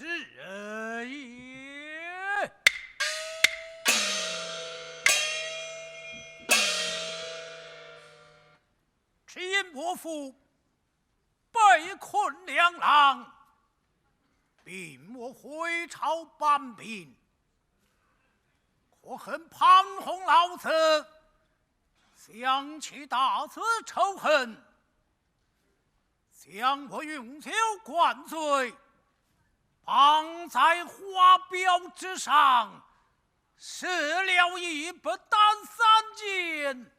是也。只因伯父被困两浪，并没回朝搬兵，可恨潘洪老子想起大此仇恨，将我永久灌醉，绑在花标之上，射了一不单三箭，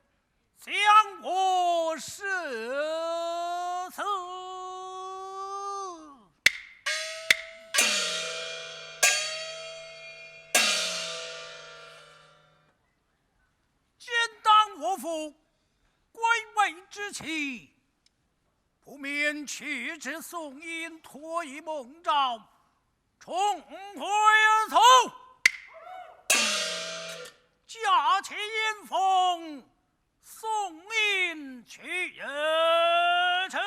将我射死。今当我父归位之期，不免去之送阴，托以梦诏，重回而从，驾起阴风，送阴去城。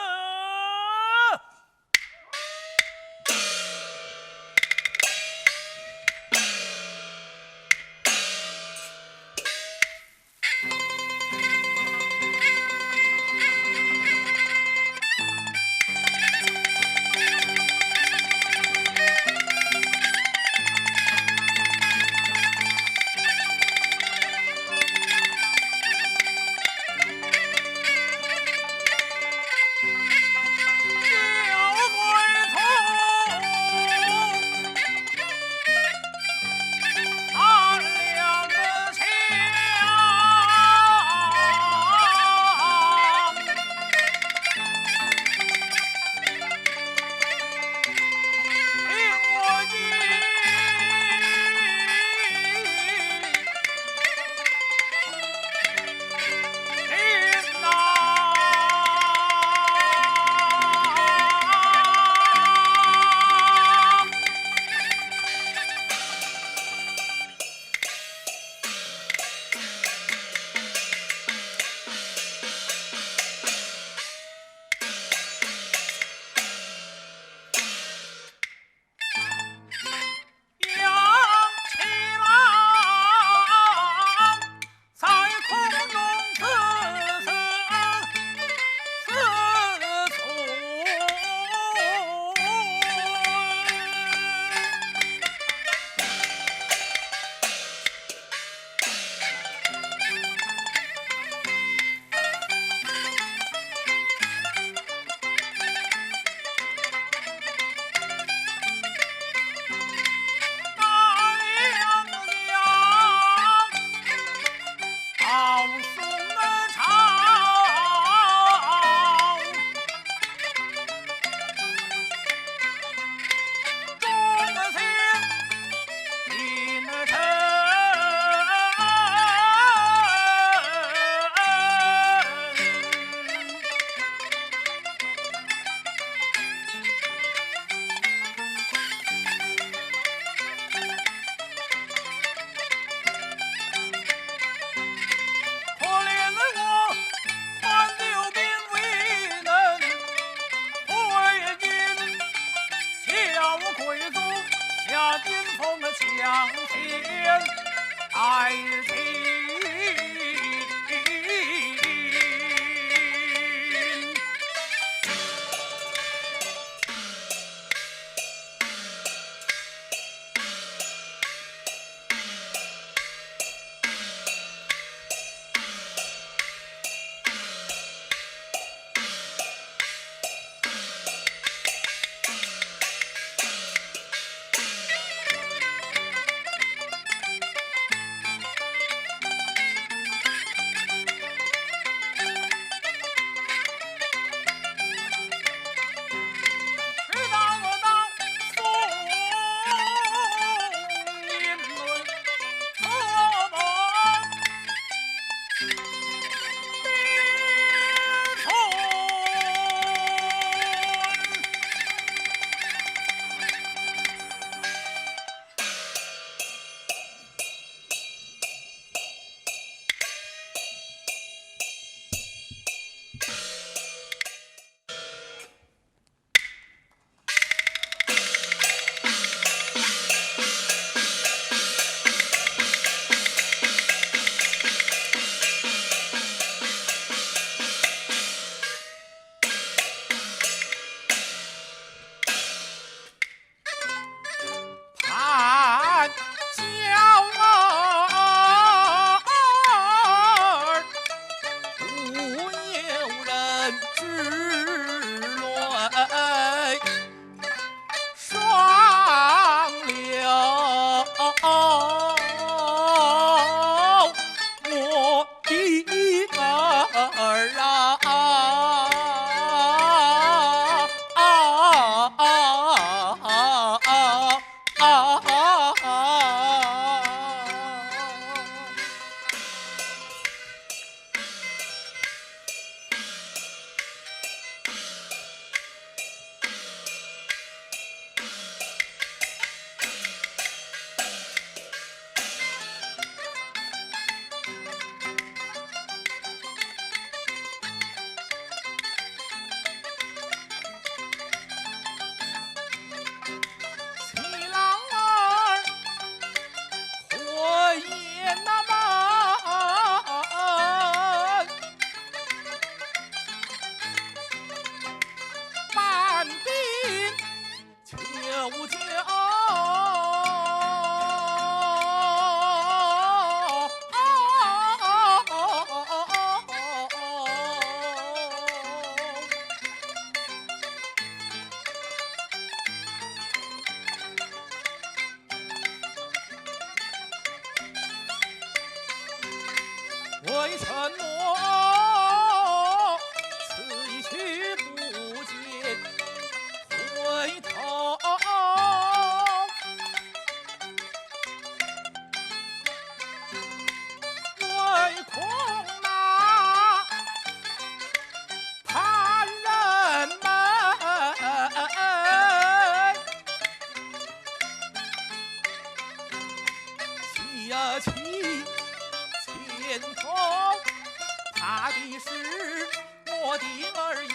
儿一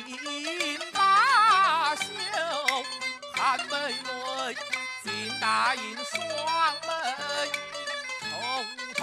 名大秀，汉美伦金大银双门重重。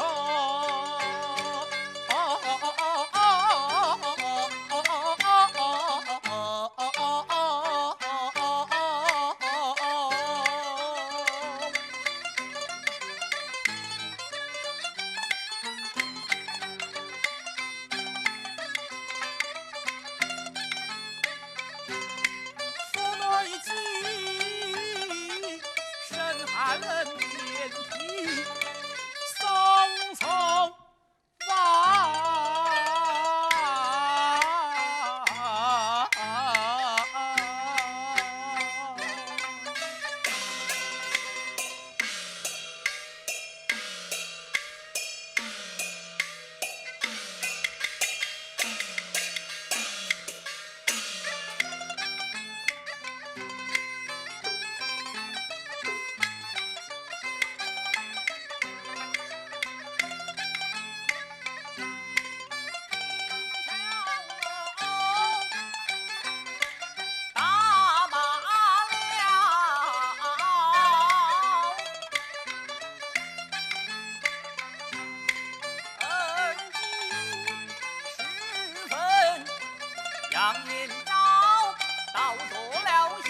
杨延昭倒做了巡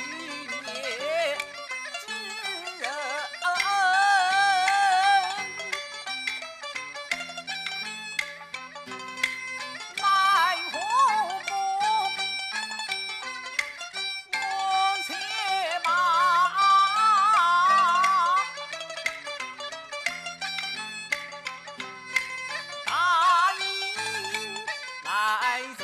夜之人，奈何不我且把大营来进。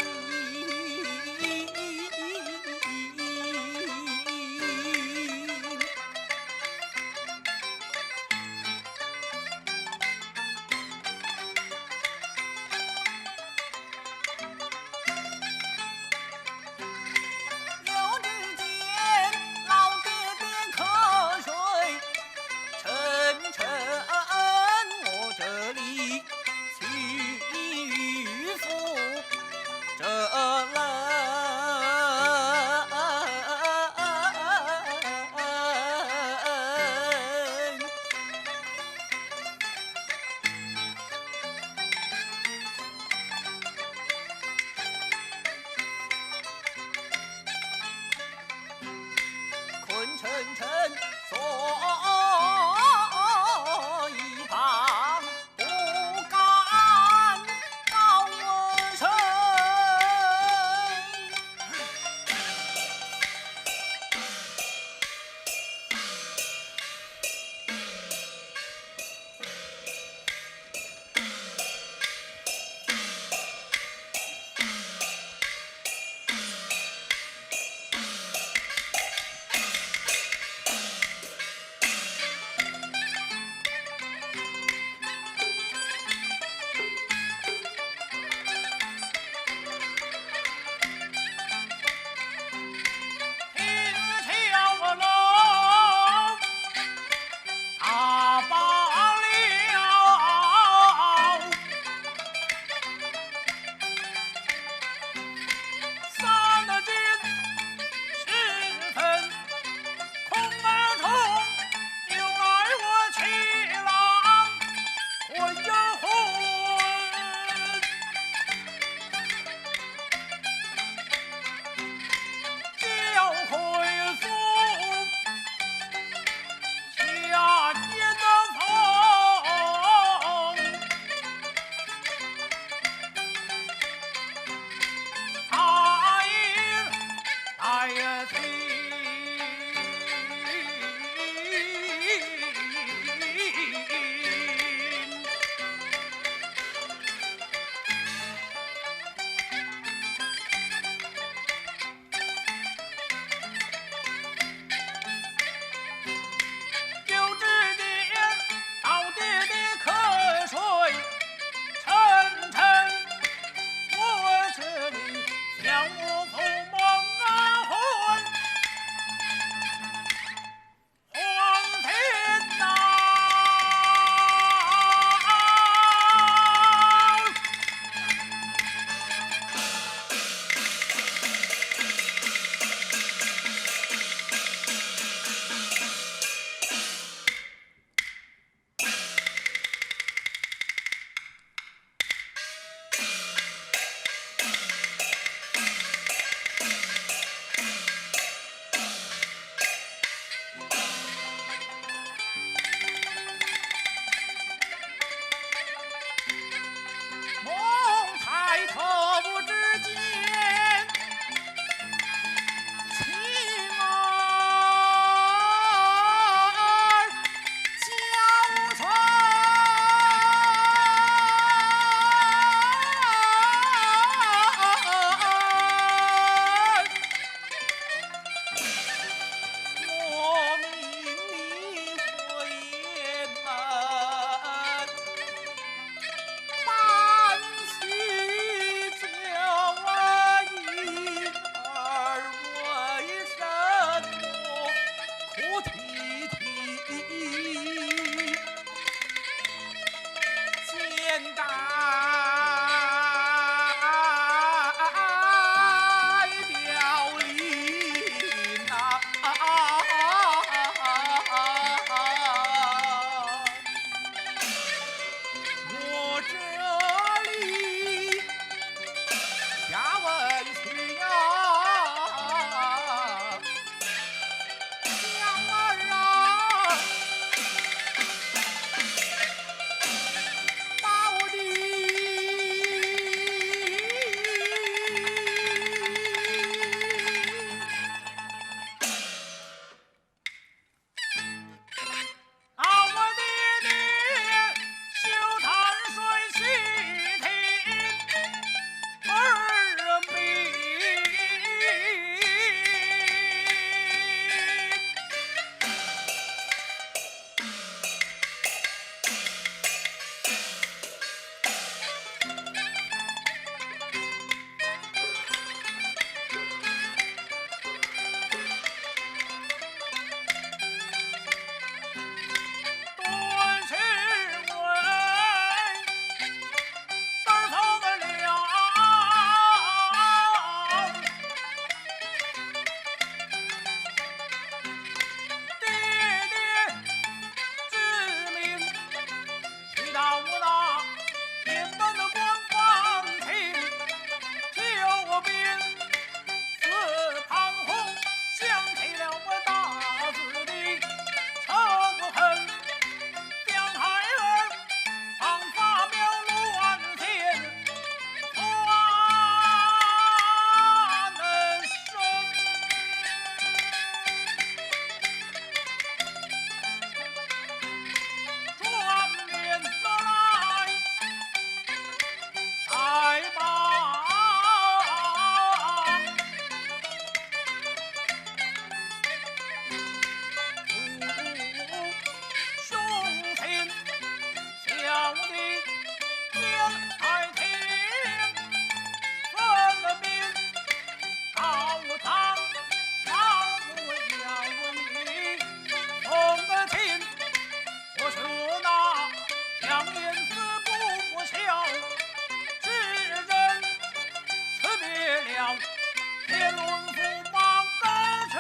天伦驸马更是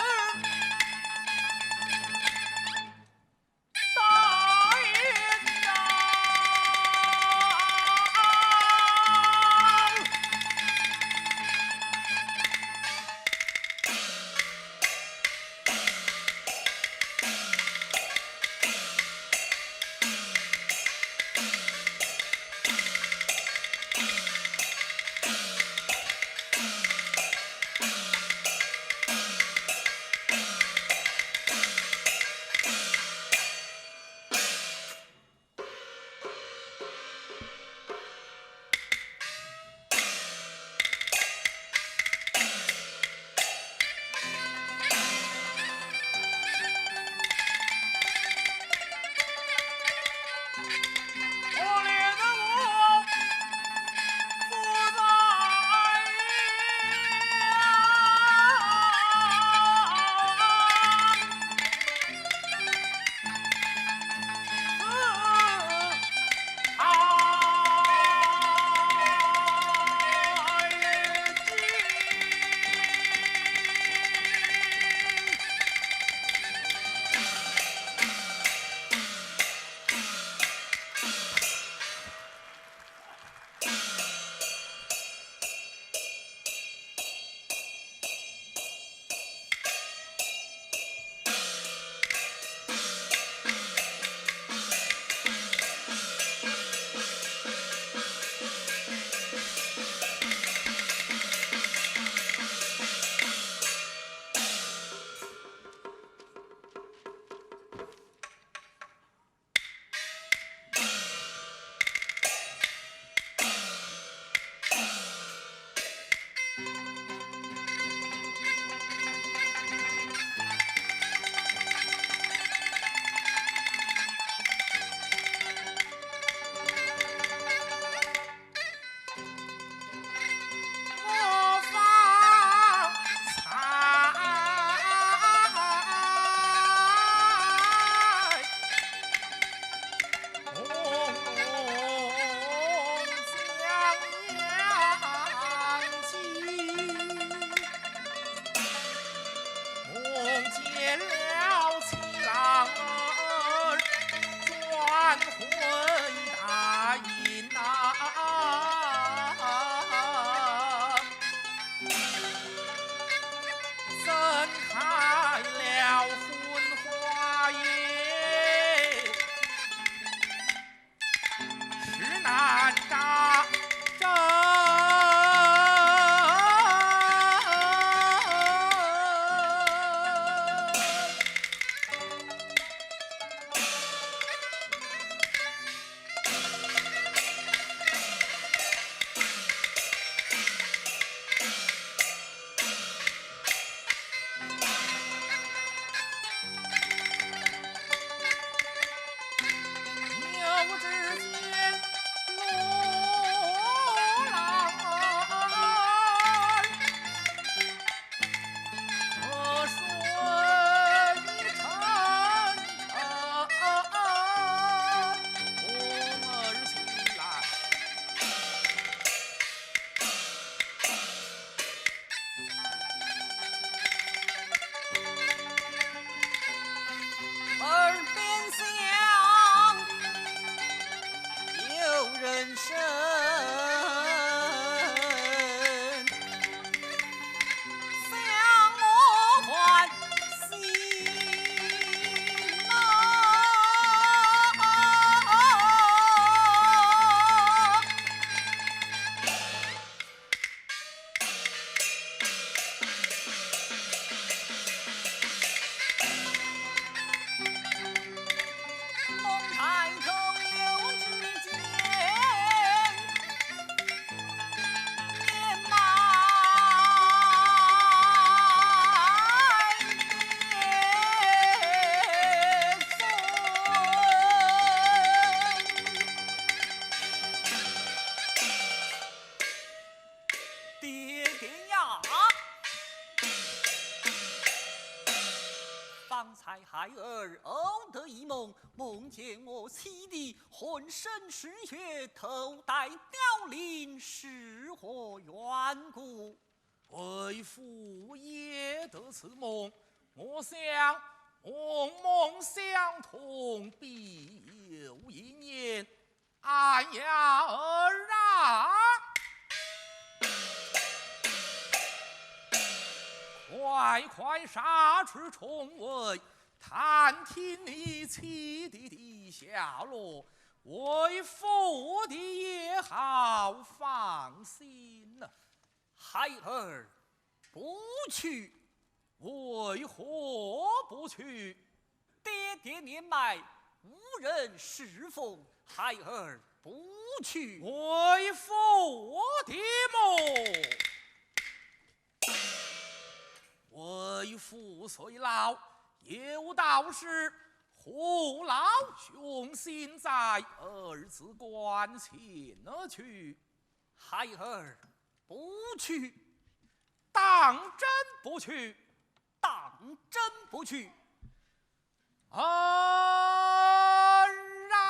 大言呐！孩儿偶得一梦，梦见我妻弟浑身是血，头戴凋零，是何缘故？不为父也得此梦，我想梦相同，必有一年。哎呀儿啊，快杀出重围，探听你妻弟的下落，为父的也好放心呐。孩儿不去，为何不去？爹爹年迈，无人侍奉，孩儿不去。为父的梦，为父虽老，有道是父老兄心在，儿子关前去。孩儿不去，当真不去？当真不去。儿啊！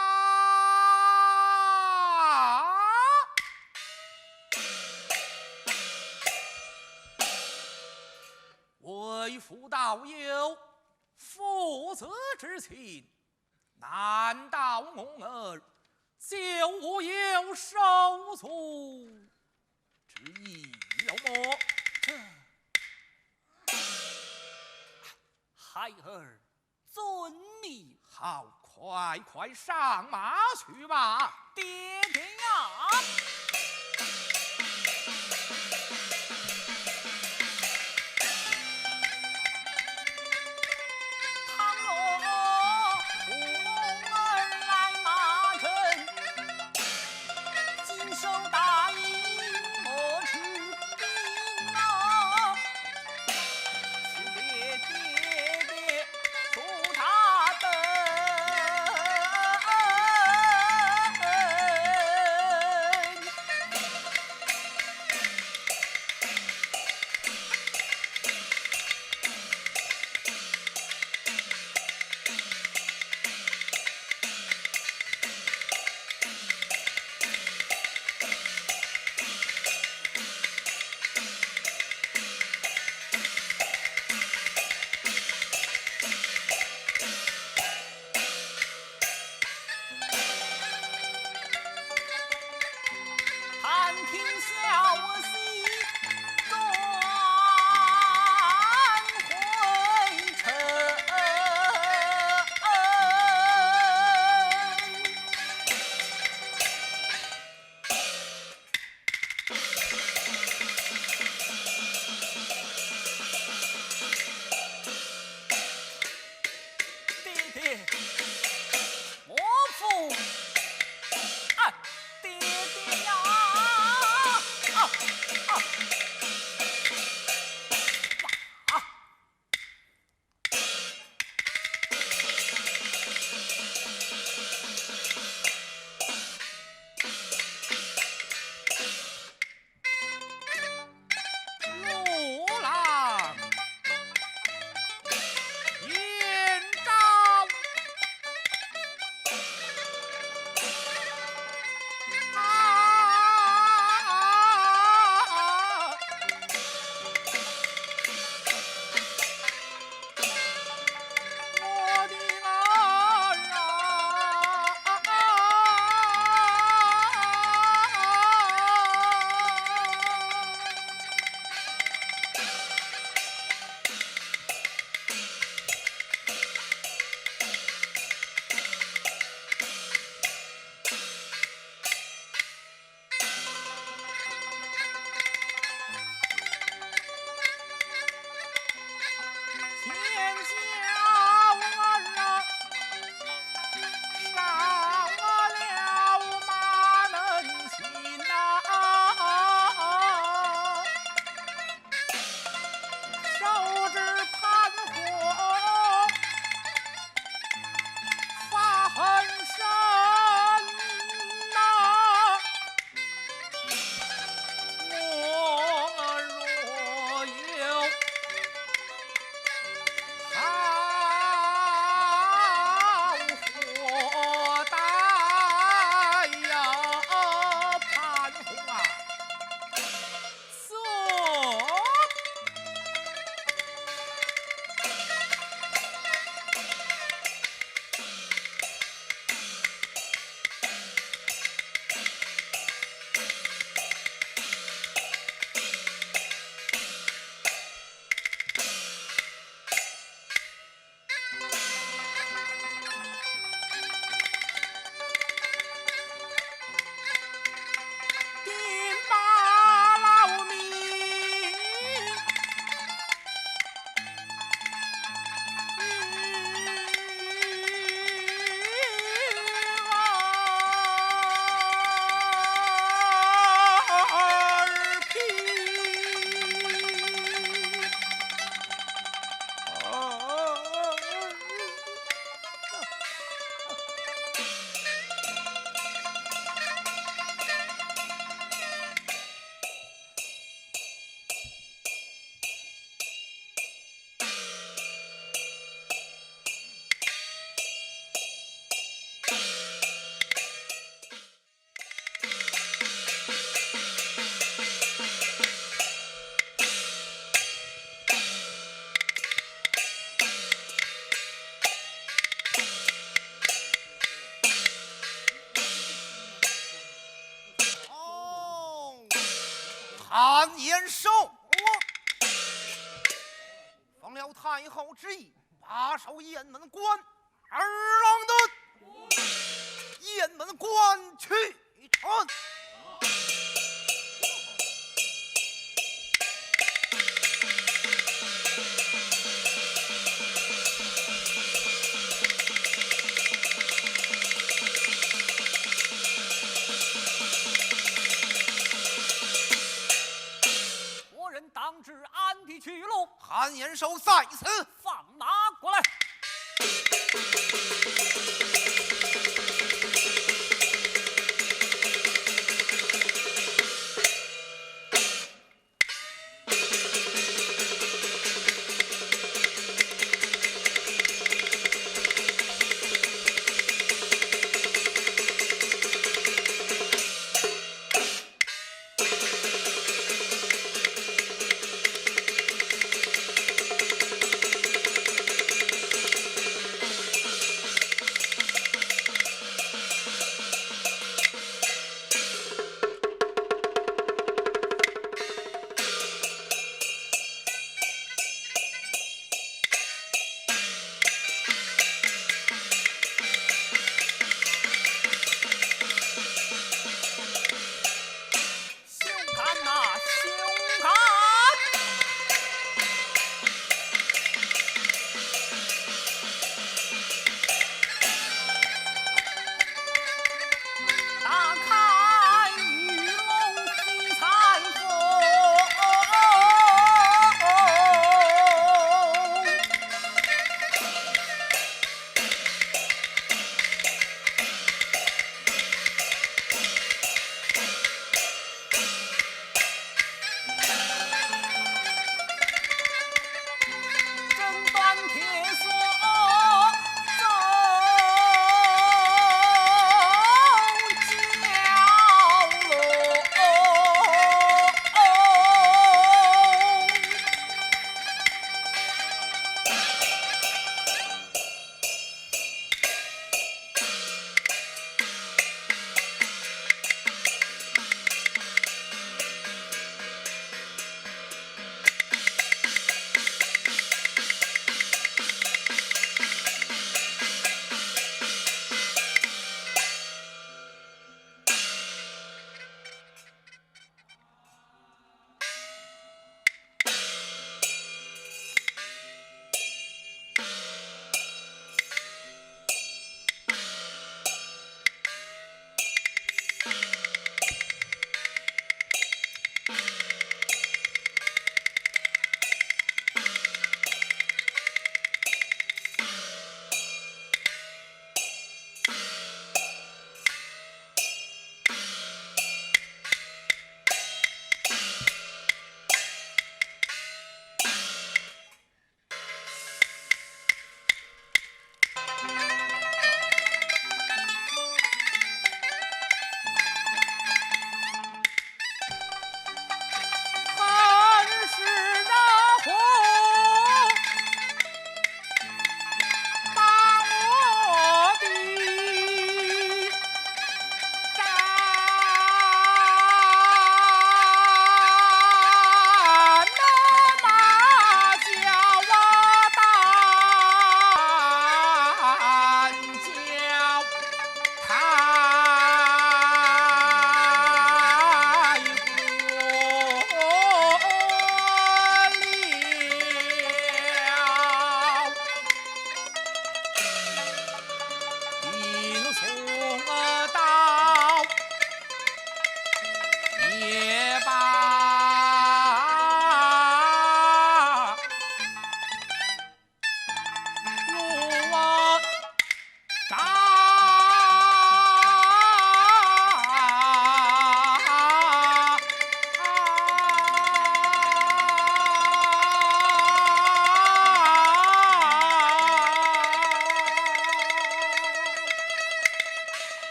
为父道有父子之情，难道我儿就无有手足之意了么？孩儿遵命。好，快上马去吧！爹爹呀！倘若我儿来马阵，谨守大义，莫吃兵啊！此爹爹祝他等。韩延寿，奉了太后之意，把守雁门关，二郎的雁门关去臣。当知安的去路，韩延寿在此，放马过来。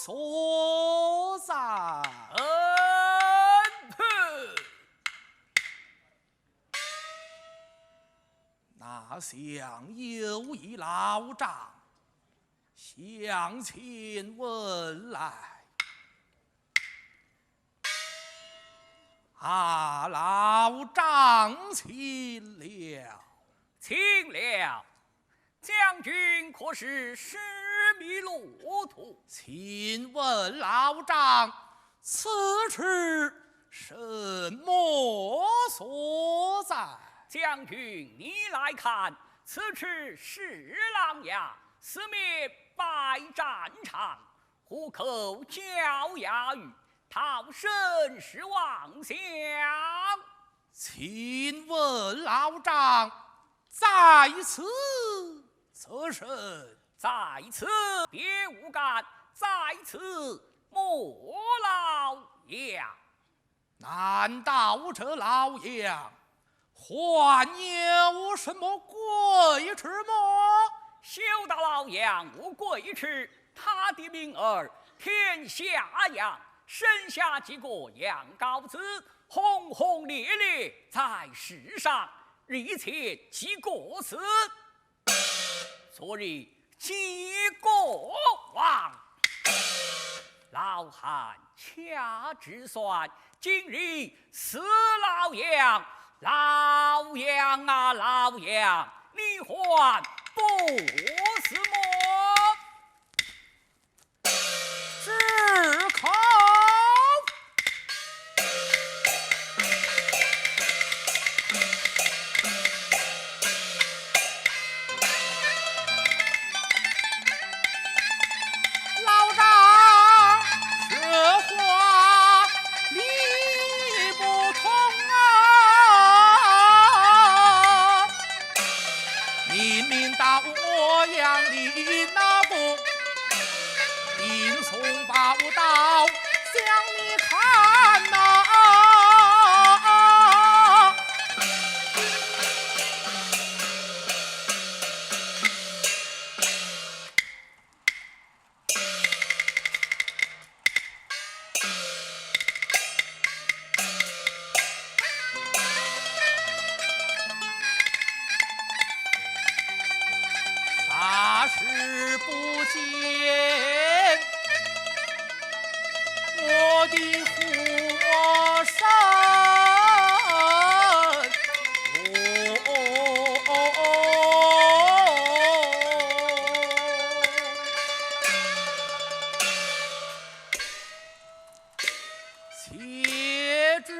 所在。那厢有一老丈向前问来，老丈请了。请了，将军可是失迷路途？请问老丈，此处什么所在？将军，你来看，此处是琅琊，四面摆战场，虎口焦牙鱼，逃生是妄想。请问老丈，在此则甚？在此别无干，在此莫老杨。难道这老杨还有什么贵吃吗？休得老杨无贵吃，他的名儿天下扬，生下几个杨高子，轰轰烈烈在世上，日前几个死，昨日几个亡。老汉掐指算，今日死老杨。老杨啊老杨，你还不死么？只口老丈，这话理不通啊！明明到我阳里那个英雄报道，向你看呐、啥时不见我的活神？且知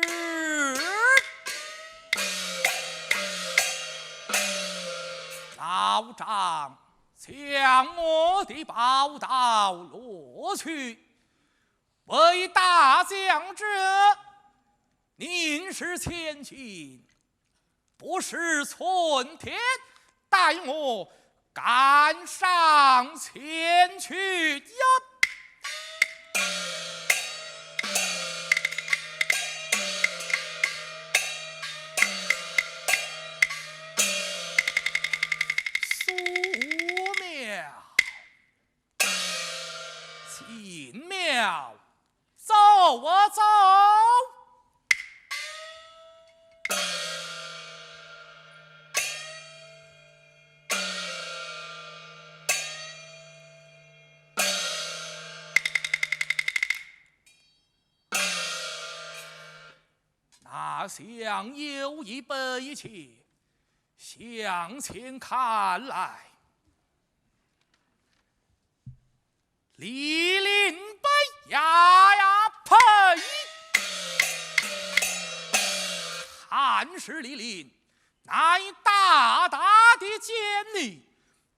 老丈将我的宝刀落去，为大将者，宁是前进，不是寸铁，待我赶上前去呀！进庙，走啊走！那厢有一北切，向前看来。李林北呀呀呸！汉室李林乃大大的奸佞，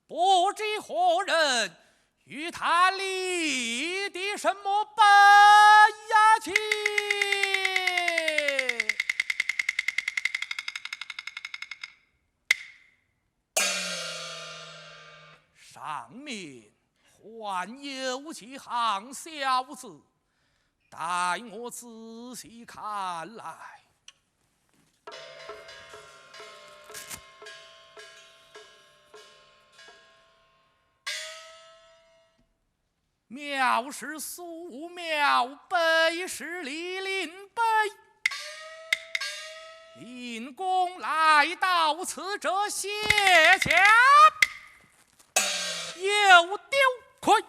不知何人与他立的什么本呀情？上面还有几行小字，待我仔细看来。苗氏素苗，北是李林北。因公来到此者谢家，有丢盔。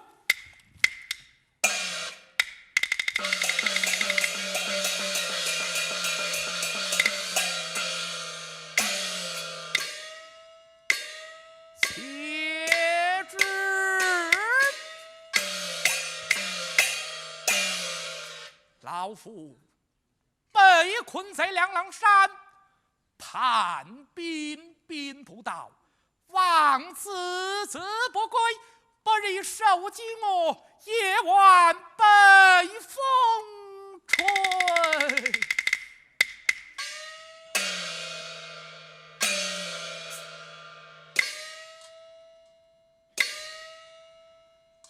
且知老夫被困在两狼山，叛兵兵不到，望孜孜不归，不日受饥饿，夜晚北风吹。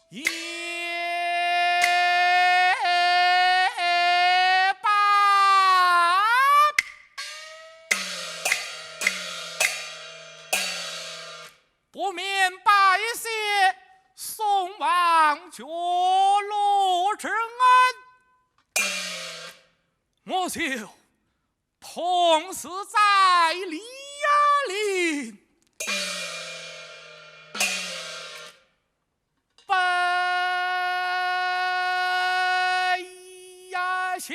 夜半，不免拜谢宋王爵禄之恩，我就痛死在李亚林。北呀下，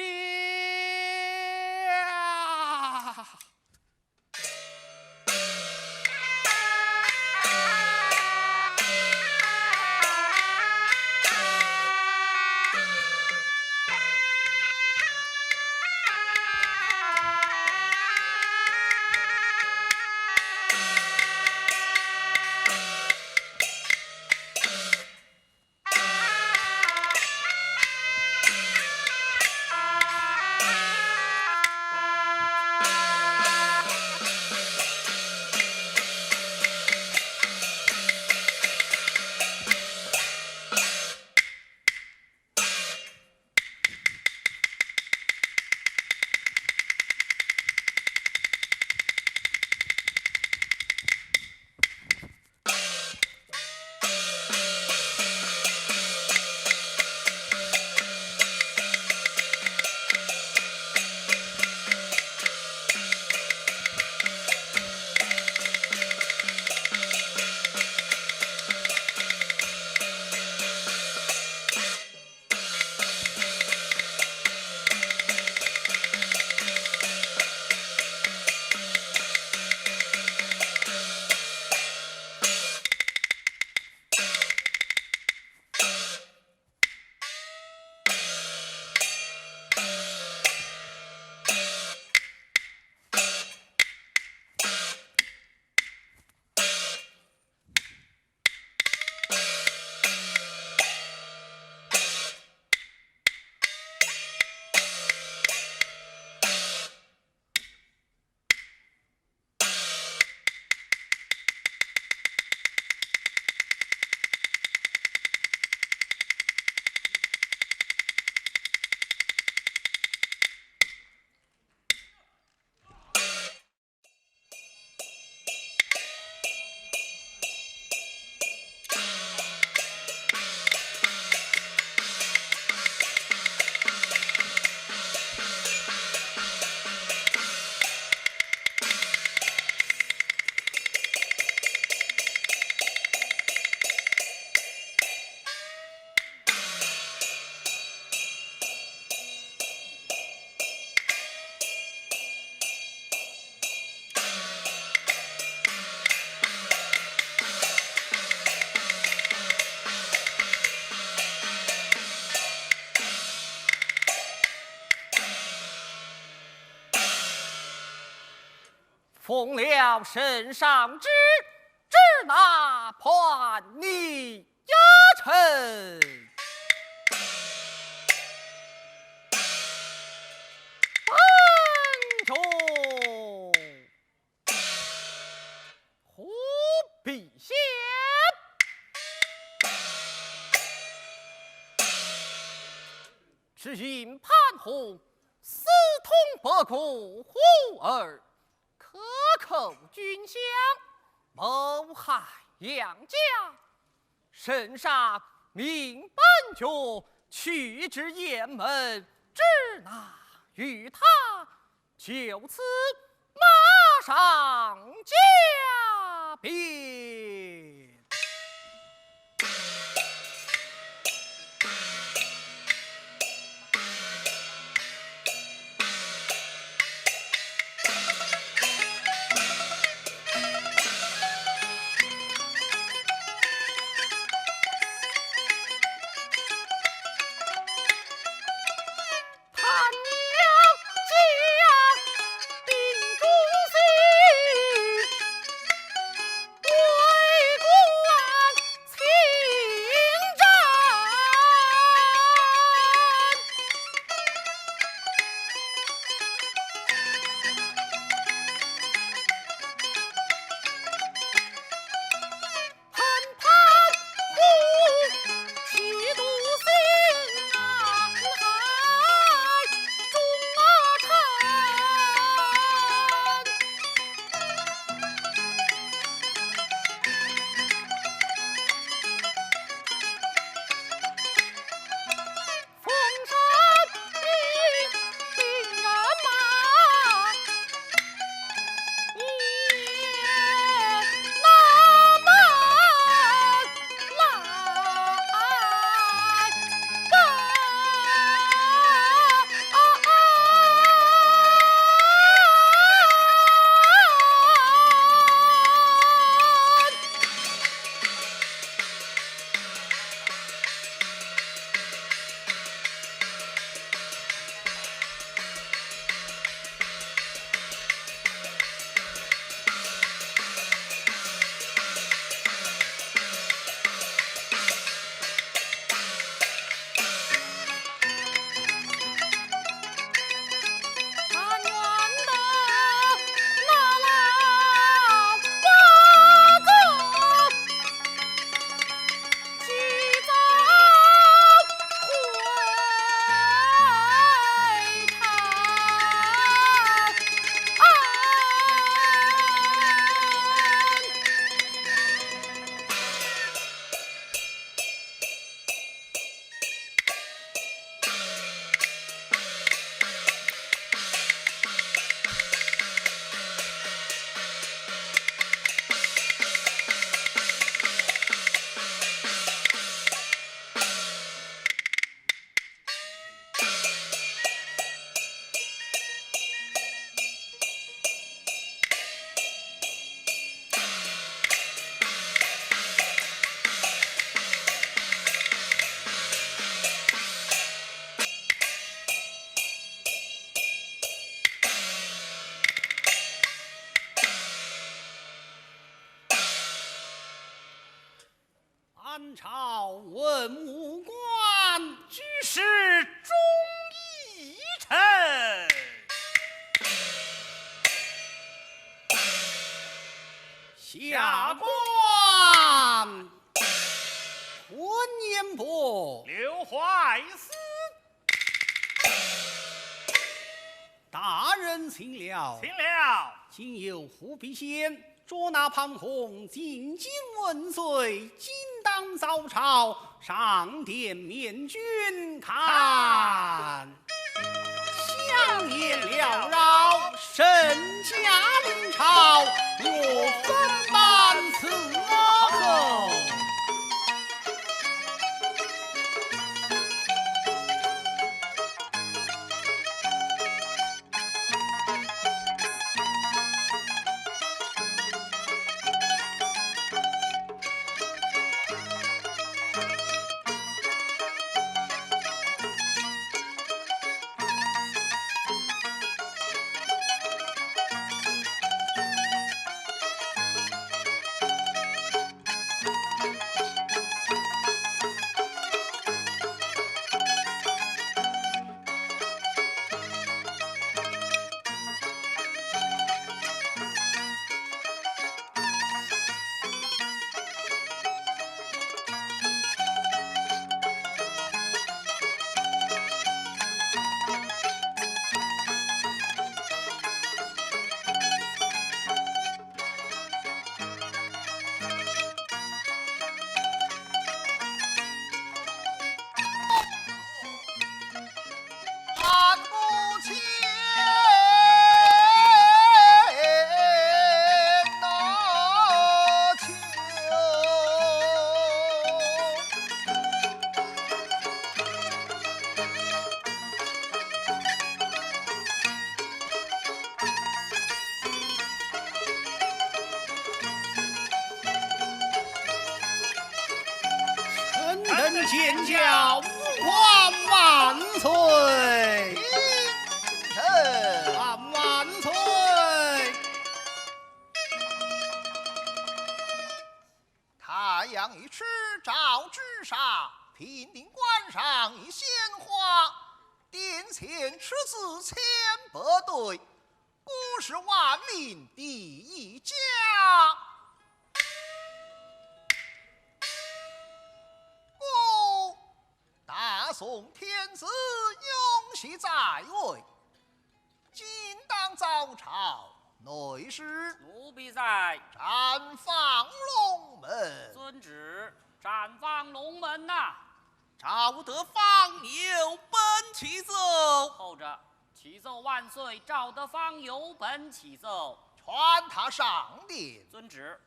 奉了圣上旨，只拿叛逆压臣。班中虎陛下，只因潘洪私通北国忽儿，克扣军饷，谋害杨家，圣上命本爵去至雁门，只拿与他，就此马上加鞭。南朝文武官，举世忠义臣。下官婚姻部刘怀思，大人请了。请了。今有忽必贤捉拿庞洪，进京问罪，今当早朝，上殿面君看。相言缭绕，身家临朝，若分班伺候。前赤子千百对，故是万民第一家。故大宋天子永系在位，今当早朝内侍奴婢在，绽放龙门。遵旨，绽放龙门呐、赵德芳有本启奏，候着，启奏万岁！赵德芳有本启奏。传他上殿。遵旨，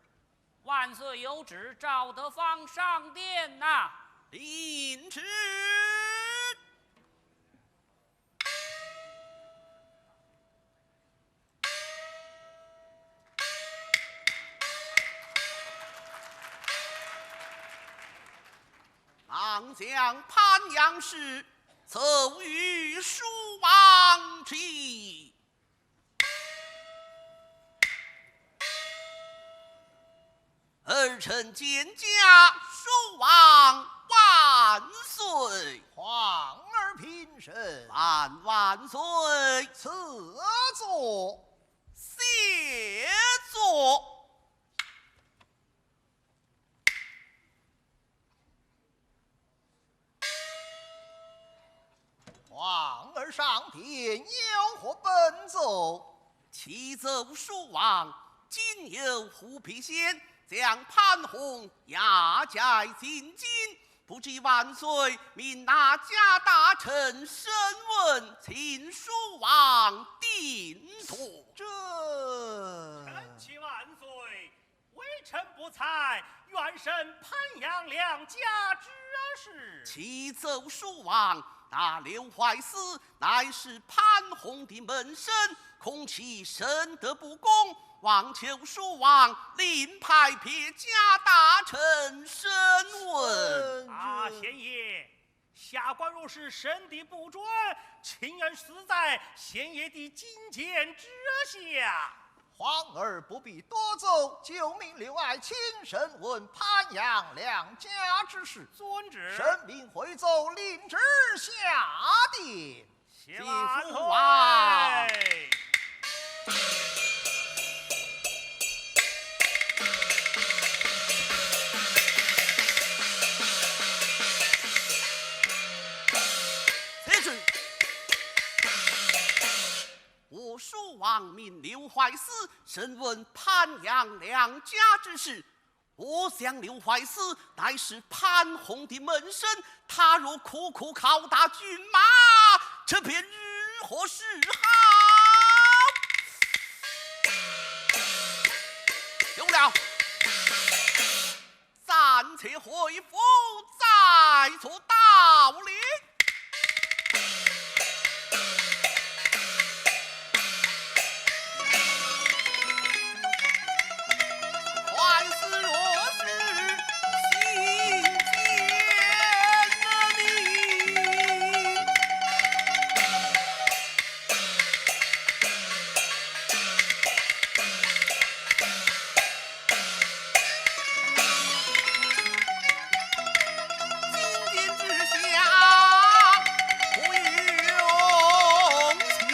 万岁有旨，赵德芳上殿呐、领旨。忙将潘阳氏奏于蜀王之意。儿臣见驾，蜀王万岁！皇儿平身，万岁！赐座。谢座。皇儿上殿有何本奏？启奏蜀王，今有虎皮县将潘洪押解进京，不知万岁命哪家大臣审问，请蜀王定夺。这臣启万岁，微臣不才，愿审潘阳两家之事。启奏蜀王，那刘怀思乃是潘洪的门生，恐其身得不公，望求蜀王另派别家大臣审问。贤爷，下官若是审的不准，情愿死在贤爷的金剑之下。皇儿不必多奏，就命刘爱卿审问潘阳两家之事。遵旨。神明回奏，令旨下殿。谢万父王岁。此旨，我蜀王命刘怀思审问潘阳两家之事。我想刘怀思乃是潘洪的门生，他若苦苦拷打军马，这便如何是好？有了，暂且回府，再做道理。怀思若是心坚了你，金殿之下不用情。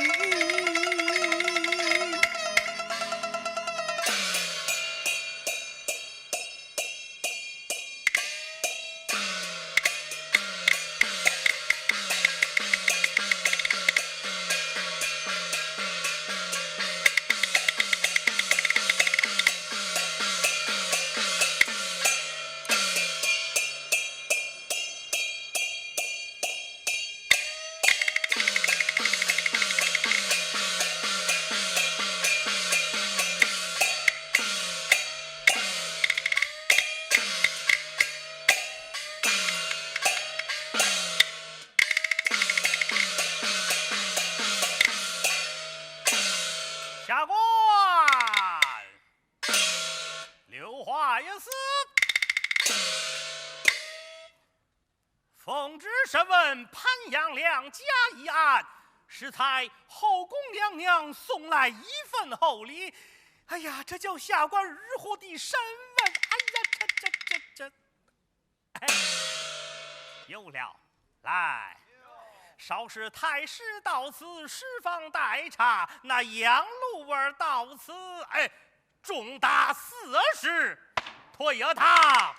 下官刘怀思奉旨审问潘阳两家一案，适才后宫娘娘送来一份厚礼。哎呀，这叫下官如何的审问？哎呀，这，哎，有了，来。少时太师到此释放待查，那杨禄儿到此，哎，重大4事，退了他。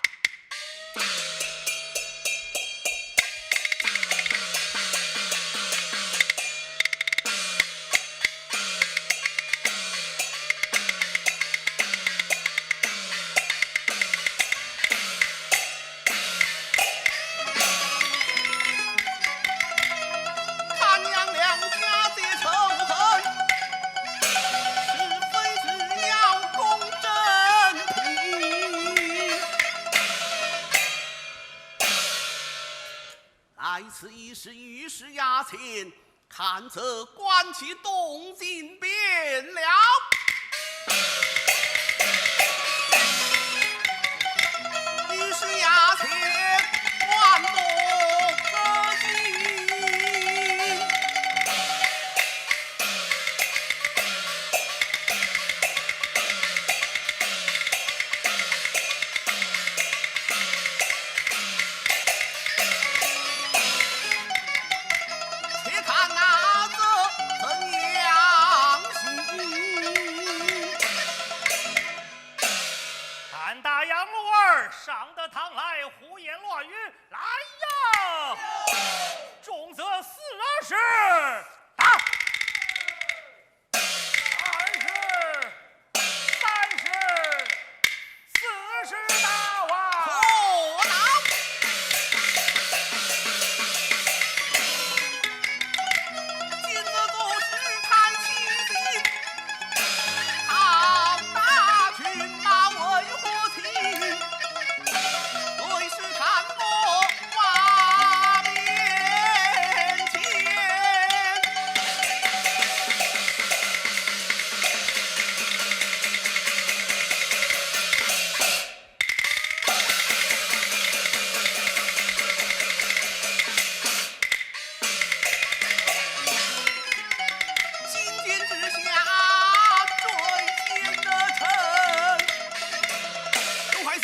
此一事御史衙前，看则观其动静变了。御史衙前，观动可行。且看那个怎样行？胆大杨禄儿上得堂来，胡言乱语，来呀！重则4事，打！2事、3事、4事大王。可恼！今日做事太起劲，唐大军马为何情？对是看我瓦面前。金剑之下，追剑得逞。刘怀子，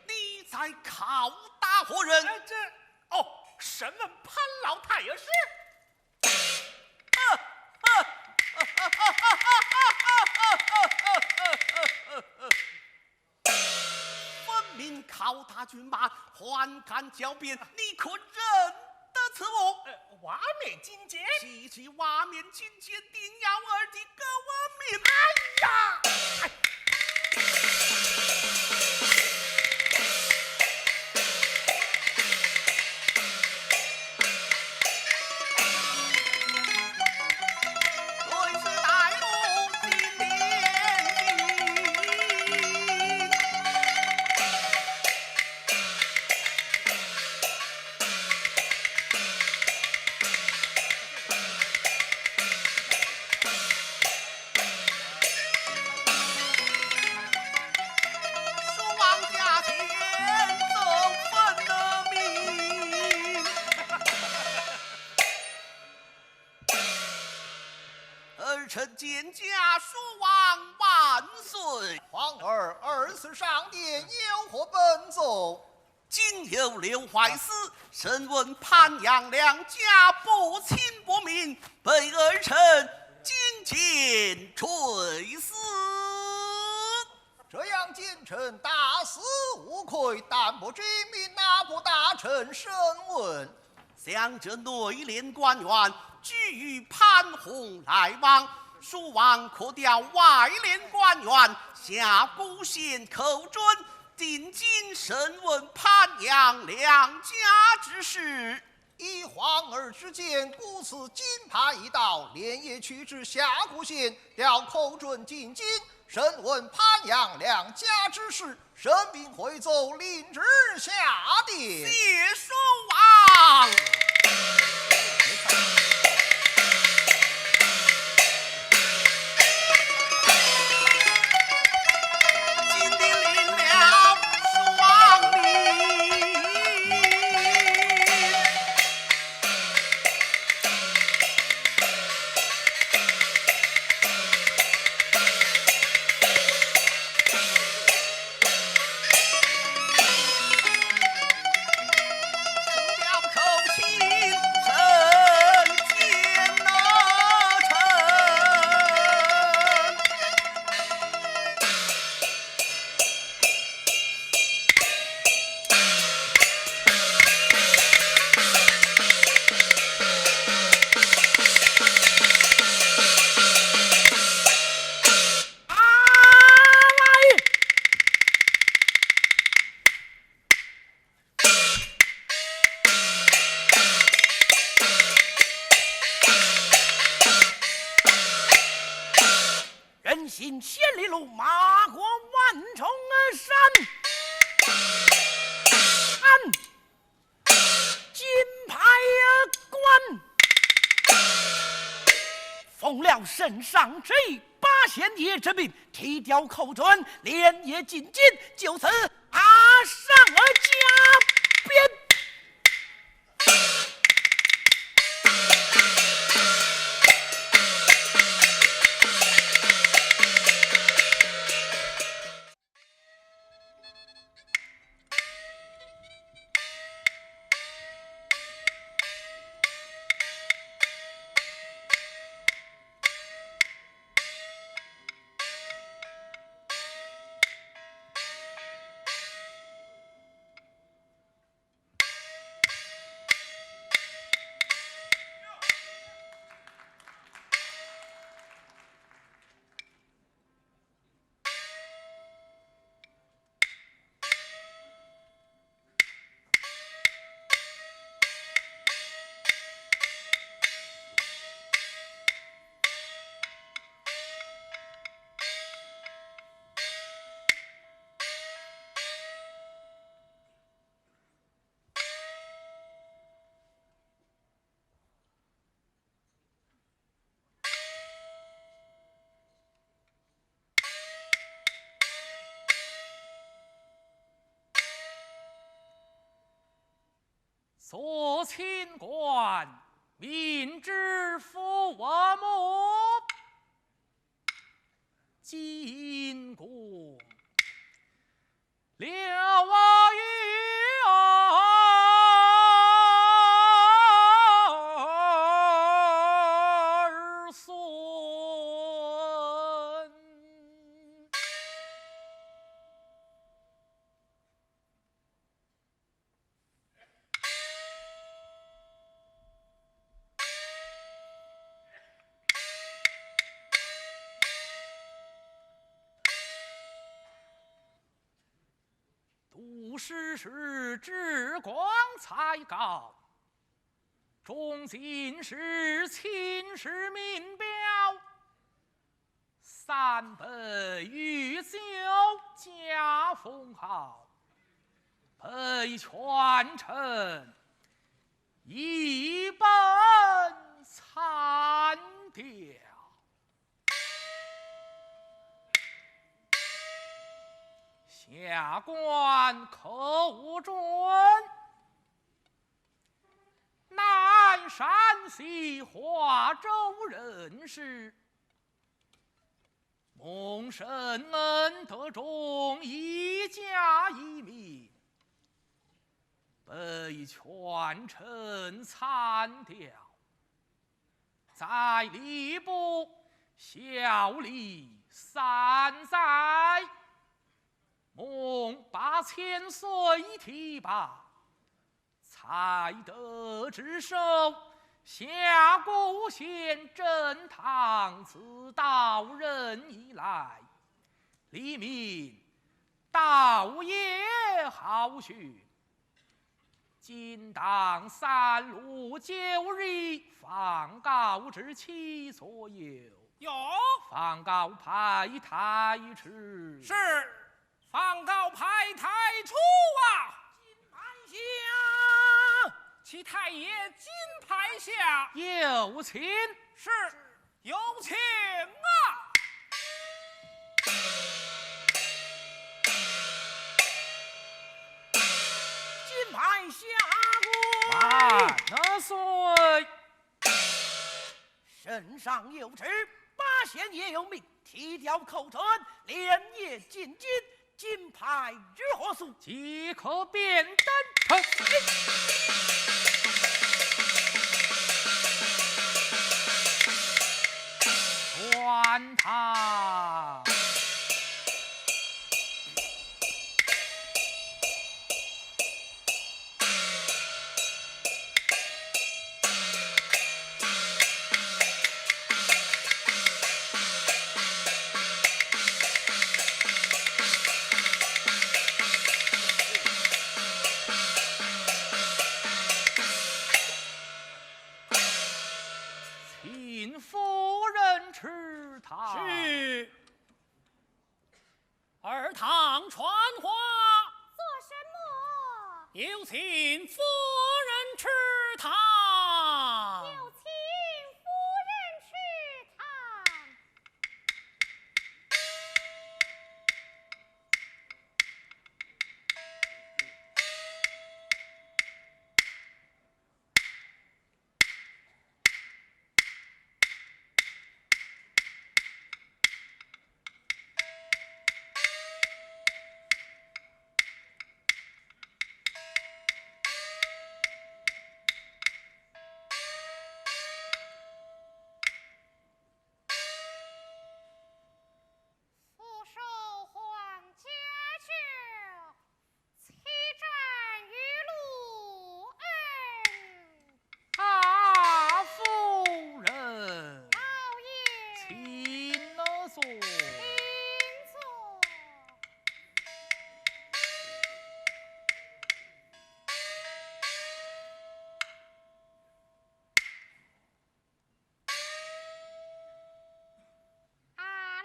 你在拷打何人？审问潘老太爷是。分明拷打军马，还敢狡辩，你可认得此我？瓦面金剑。提起瓦面金剑，定要儿的革我命！哎呀！对是带路金殿兵。蜀王家前奏分得明。儿臣见驾，蜀王万岁！皇儿二次上殿，有何奔奏？今有刘怀斯审问潘阳两家不亲不明，被儿臣金剑垂死。这样奸臣大死无愧，但不知命哪部大臣审问？向这内帘官员居与潘洪来往，蜀王可调外帘官员下古县寇准，进京审问潘阳两家之事。以皇儿之见，故此金牌一道，连夜去至下谷县，调寇准进京审问潘阳两家之事，神兵会奏，令旨下殿。谢蜀王。今天领了蜀王令。除掉行千里路，马过万重山。按金牌官，奉了圣上旨意，8县爷之命，提调寇准，连夜进京，就此上加鞭。左卿官，民知父我母，今公留我与儿孙。读诗时志光才高，中进士秦氏名表，300余酒加封号，被权臣一本残掉。下官寇无准，南山西华州人士，蒙神恩德中一家一民，被权臣参掉，在吏部效力3载。蒙8000岁提拔，才得知手，下古县正堂自到任以来，黎民道业好学。今当3路9日，放告至7左右。有，放告派太师。是。放告派太初啊！金牌下，其太爷金牌下有请。是，有请啊！金牌下万岁！圣上有旨，8县爷有命，提调寇准，连夜进京。金牌如何速？即可便登城。传堂。请夫人吃汤。是。二堂传话，做什么？有请夫人吃糖。有请夫人吃糖。福寿皇家酒，齐战于陆恩。啊，夫人，老爷，请了坐。请坐。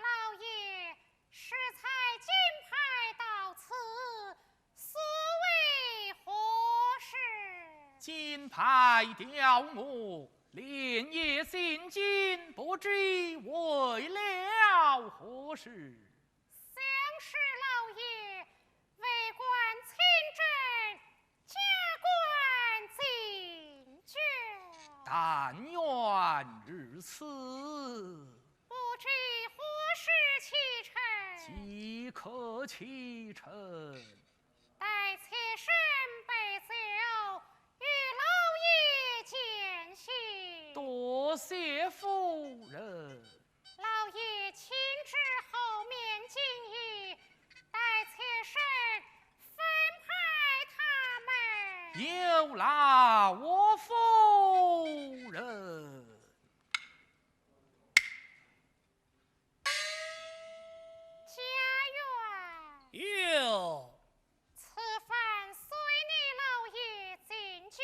老爷，适才金牌到此，所为何事？金牌雕木，连夜行进，不知为了何事？相识老爷，为官清正，加官进爵。但愿如此。不知何时启程？即可启程。待妾身备酒，与老爷饯行。多谢夫人。老爷请至后面敬意，待妾身分派他们。有劳我夫人。家园，有此番随你老爷进军，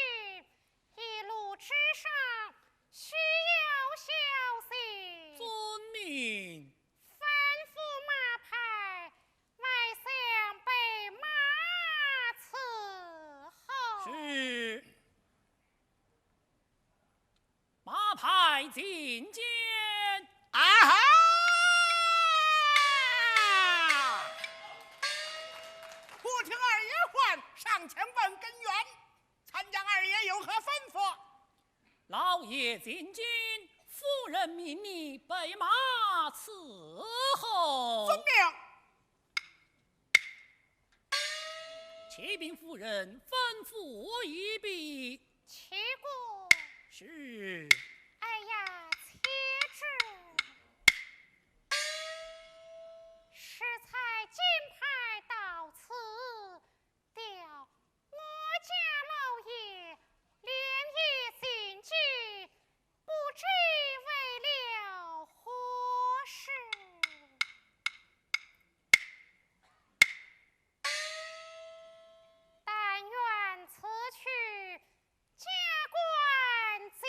一路之上需要小心。遵命。吩咐马派，外相备马伺候。是。马派觐见。啊哈！我听二爷唤，上前问根源。参将二爷有何吩咐？老爷进京，夫人命你备马伺候。遵命。启禀夫人，吩咐一毕。起过。是。哎呀，且止！适才金牌到此，调我家老爷连夜进军，不知为了何事。但愿此去加官进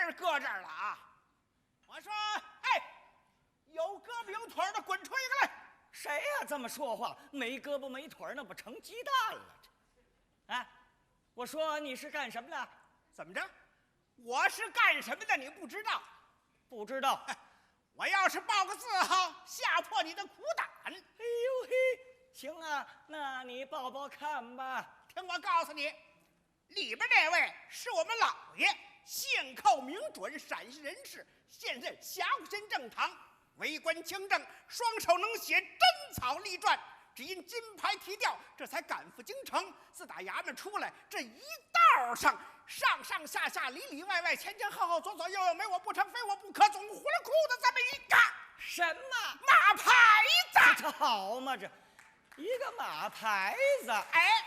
儿搁这儿了啊！我说，哎，有胳膊有腿的滚出一个来！谁呀、这么说话？没胳膊没腿儿，那不成鸡蛋了？这，哎，我说你是干什么的？怎么着？我是干什么的？你不知道？不知道。我要是报个字号，吓破你的苦胆！哎呦嘿，行啊，那你报报看吧。听我告诉你，里边这位是我们老爷，姓寇名准，陕西人士，现任峡谷县正堂，为官清正，双手能写真草隶传。只因金牌提掉，这才赶赴京城。自打衙门出来，这一道上上上下下、里里外外、前前后后、左左右右，没我不成，非我不可，总糊了裤子这么一个什么马牌子？这好嘛？这一个马牌子。哎，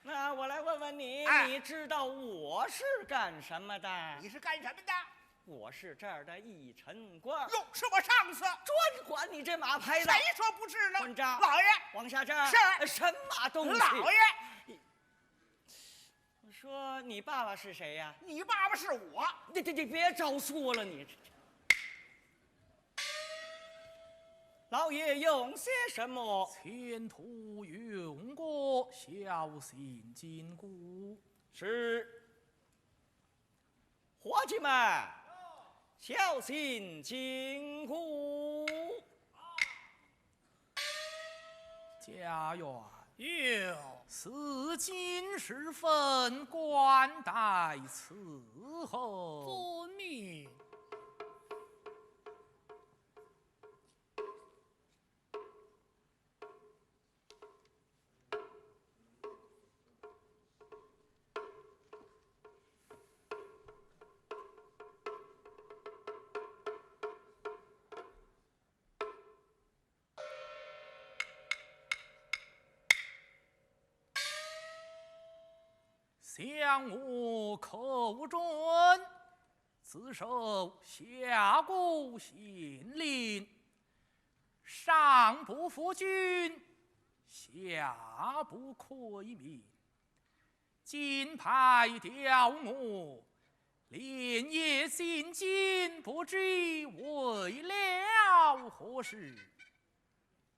那我来问问你，哎你知道我是干什么的？你是干什么的？我是这儿的一臣官，哟，是我上司。专管你这马牌子。谁说不是呢？混账！老爷，往下站。是什么东西？老爷，我说你爸爸是谁呀？你爸爸是我。你别招说了你。老爷用些什么？前途用过小心筋骨。是。伙计们，小心筋骨。家园哟，四今时分，官待伺候。遵命。向我寇准，自受峡谷县令，上不服君，下不亏民。金牌吊我，连夜行进，不知为了何事。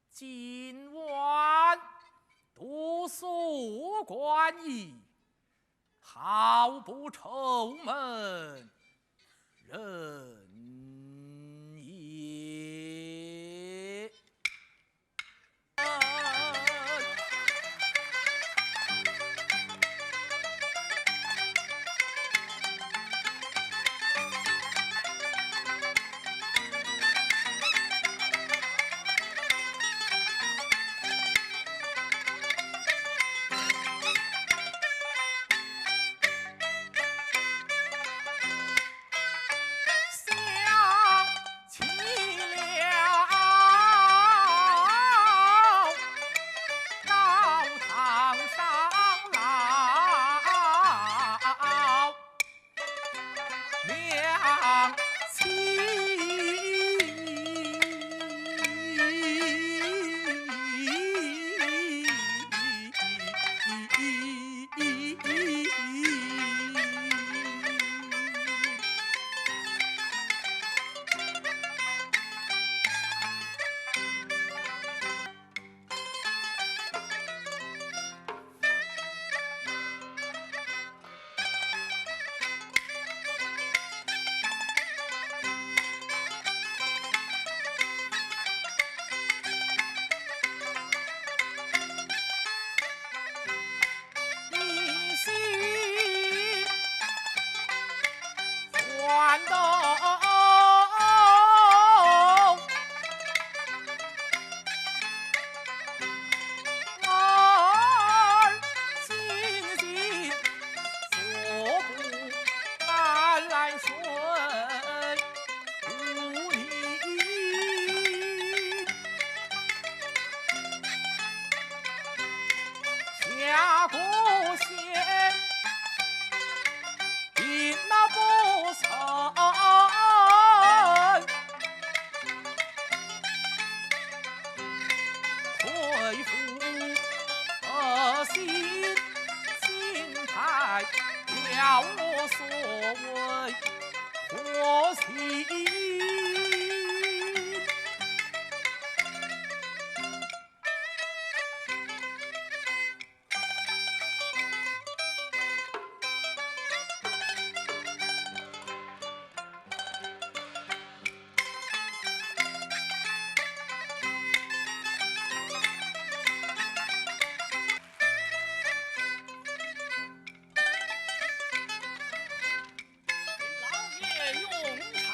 今晚督促官役，毫不愁闷人也。叫我所谓何情？老爷用茶。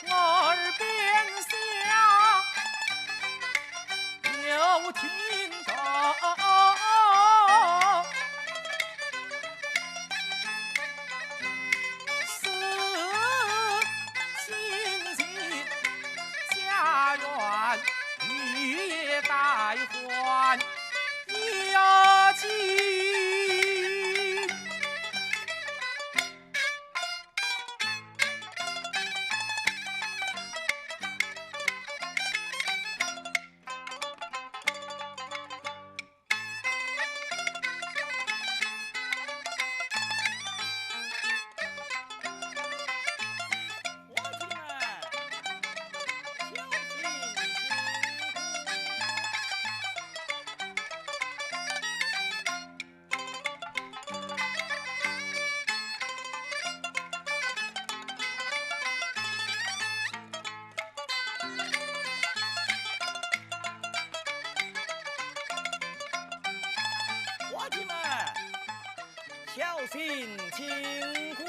耳边响，又听得思亲近，家园雨夜待还要紧。伙计们，小心紧箍。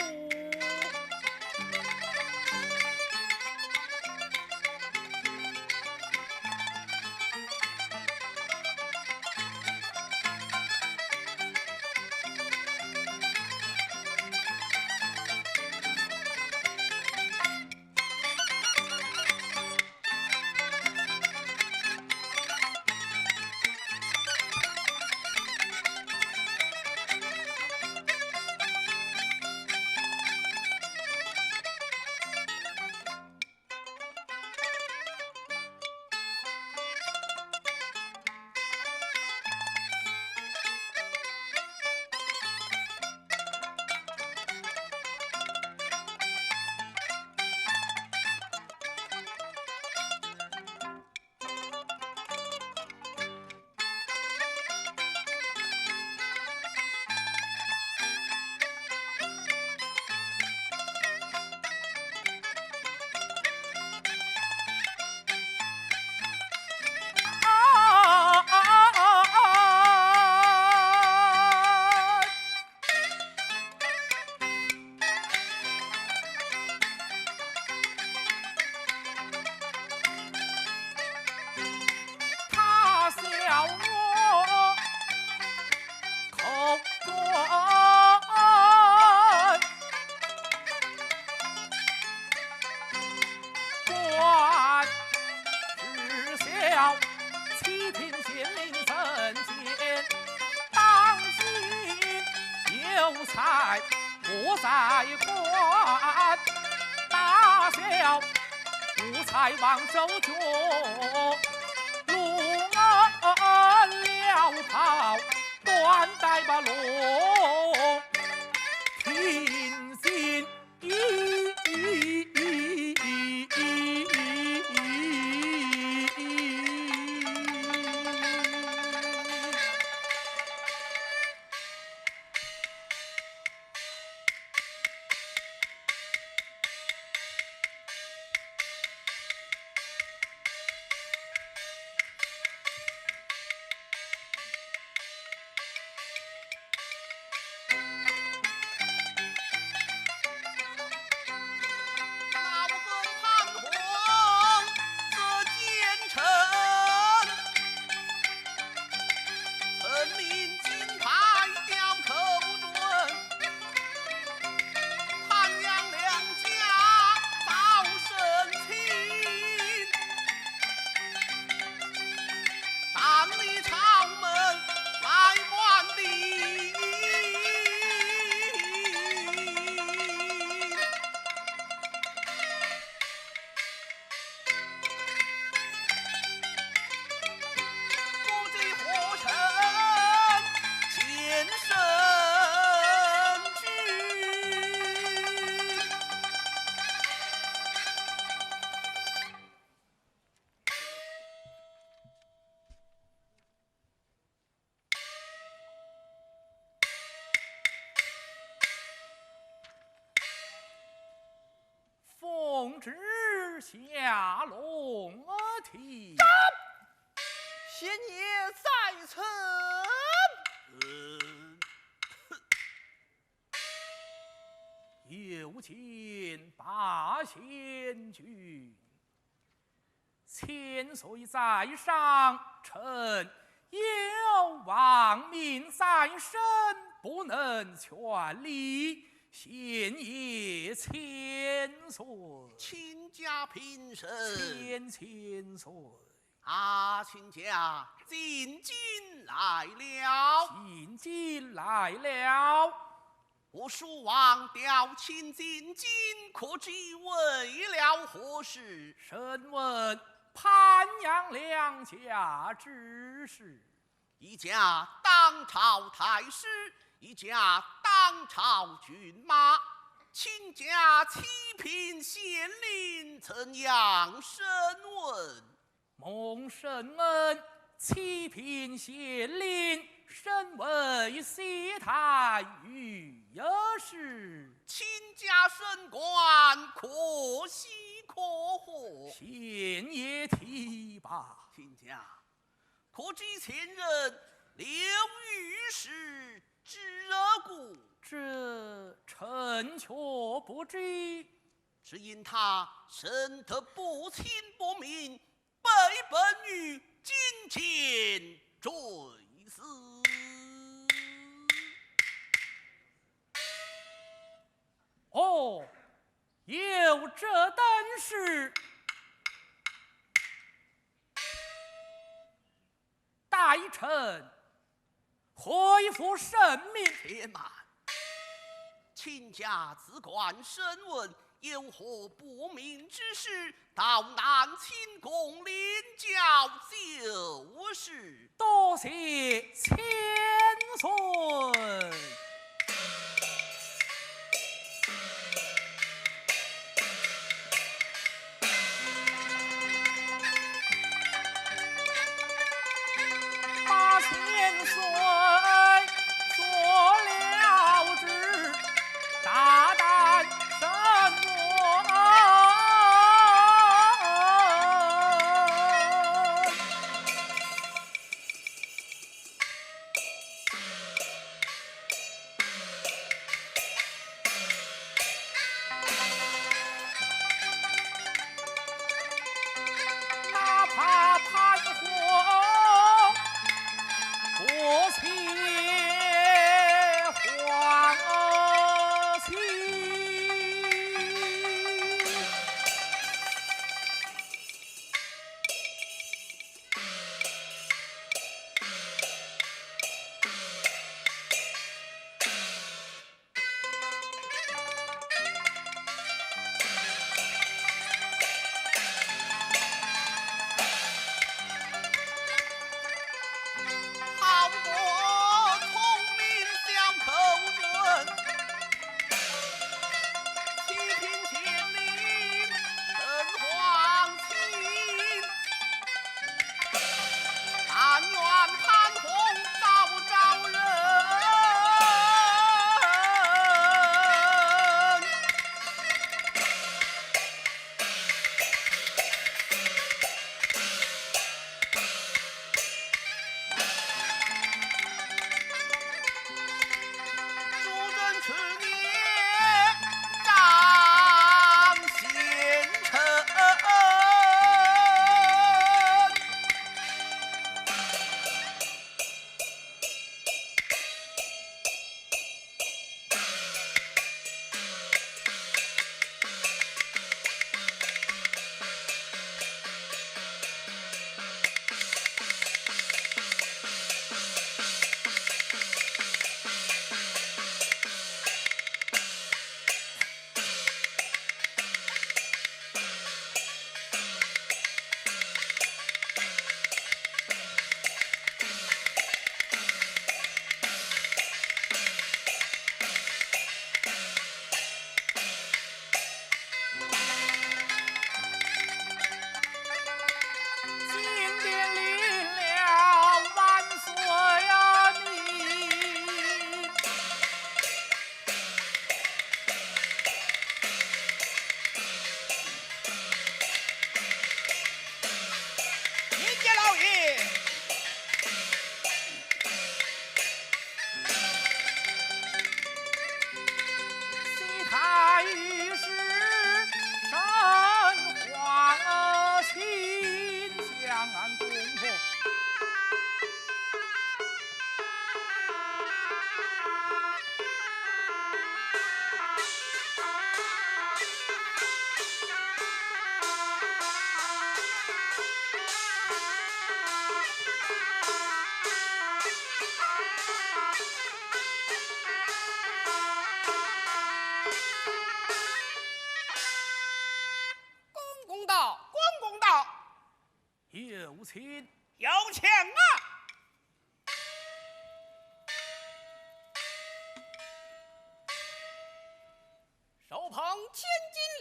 他笑我口短，官只笑启禀县令神监，当今有才不在官，大笑无才望周全。了袍断带把龙听信奉旨下龙庭。贤爷在此。有请八仙君。千岁在上，臣有亡命在身，不能全力。贤爷千岁，亲家平身。千岁，亲家进京来了。进京来了。我蜀王调遣进京，可知为了何事？审问潘阳两家之事。一家当朝太师，一家当朝骏马，亲家欺骗县令，怎样审问？蒙圣恩欺骗县令，身为西太尉事，亲家升官，可喜可贺。贤爷提拔。亲家，可知前任刘御史之故？这臣却不知。只因他身得不亲不明，被本于金钱追死。哦，有这等事。待臣恢复圣命。且慢，亲家自管审问，有何不明之事，到南清宫领教就是。多谢千岁。千岁做了旨，大胆审问。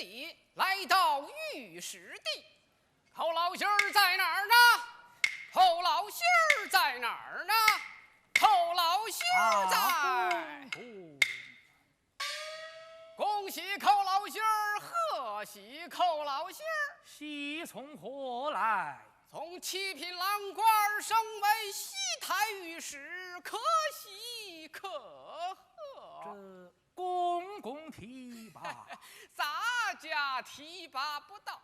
礼来到御史地。寇老兄儿在哪儿呢？寇老兄儿在哪儿呢？寇老兄儿在。恭喜寇老兄儿，贺喜寇老兄儿！喜从何来？从七品郎官升为西台御史，可喜可贺。这公公提拔，咱家提拔不到。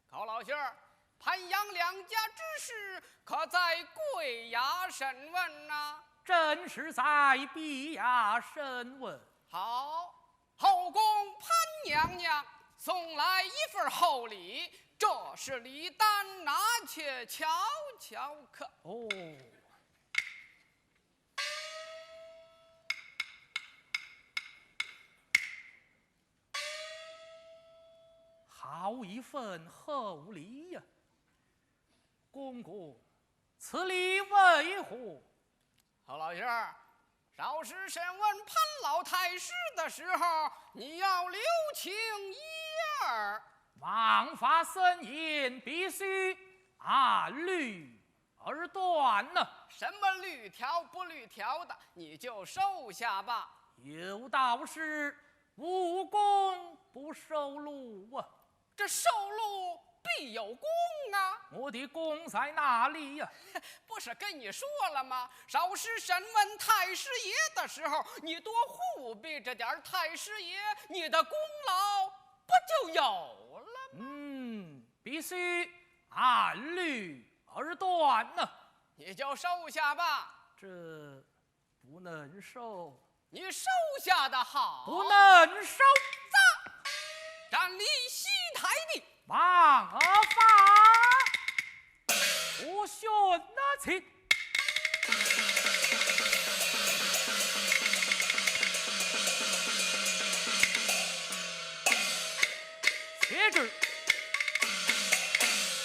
寇老兄儿，潘阳两家之事可在贵衙审问呐？正是在陛衙审问。好。后宫潘娘娘送来一份厚礼，这是礼单，拿去瞧瞧可。哦，好一份厚礼呀！公公，此礼为何？侯老兄儿，稍时审问潘老太师的时候，你要留情一二。王法森严，必须按律而断呢。什么律条不律条的，你就收下吧。有道是无功不受禄啊，这受禄必有功啊！我的功在哪里呀？不是跟你说了吗？稍时审问太师爷的时候，你多护庇着点太师爷，你的功劳不就有了吗？必须按律而断呢。你就收下吧。这不能收。你收下的好。不能收。站立西台地。王法，我宣了请。接着，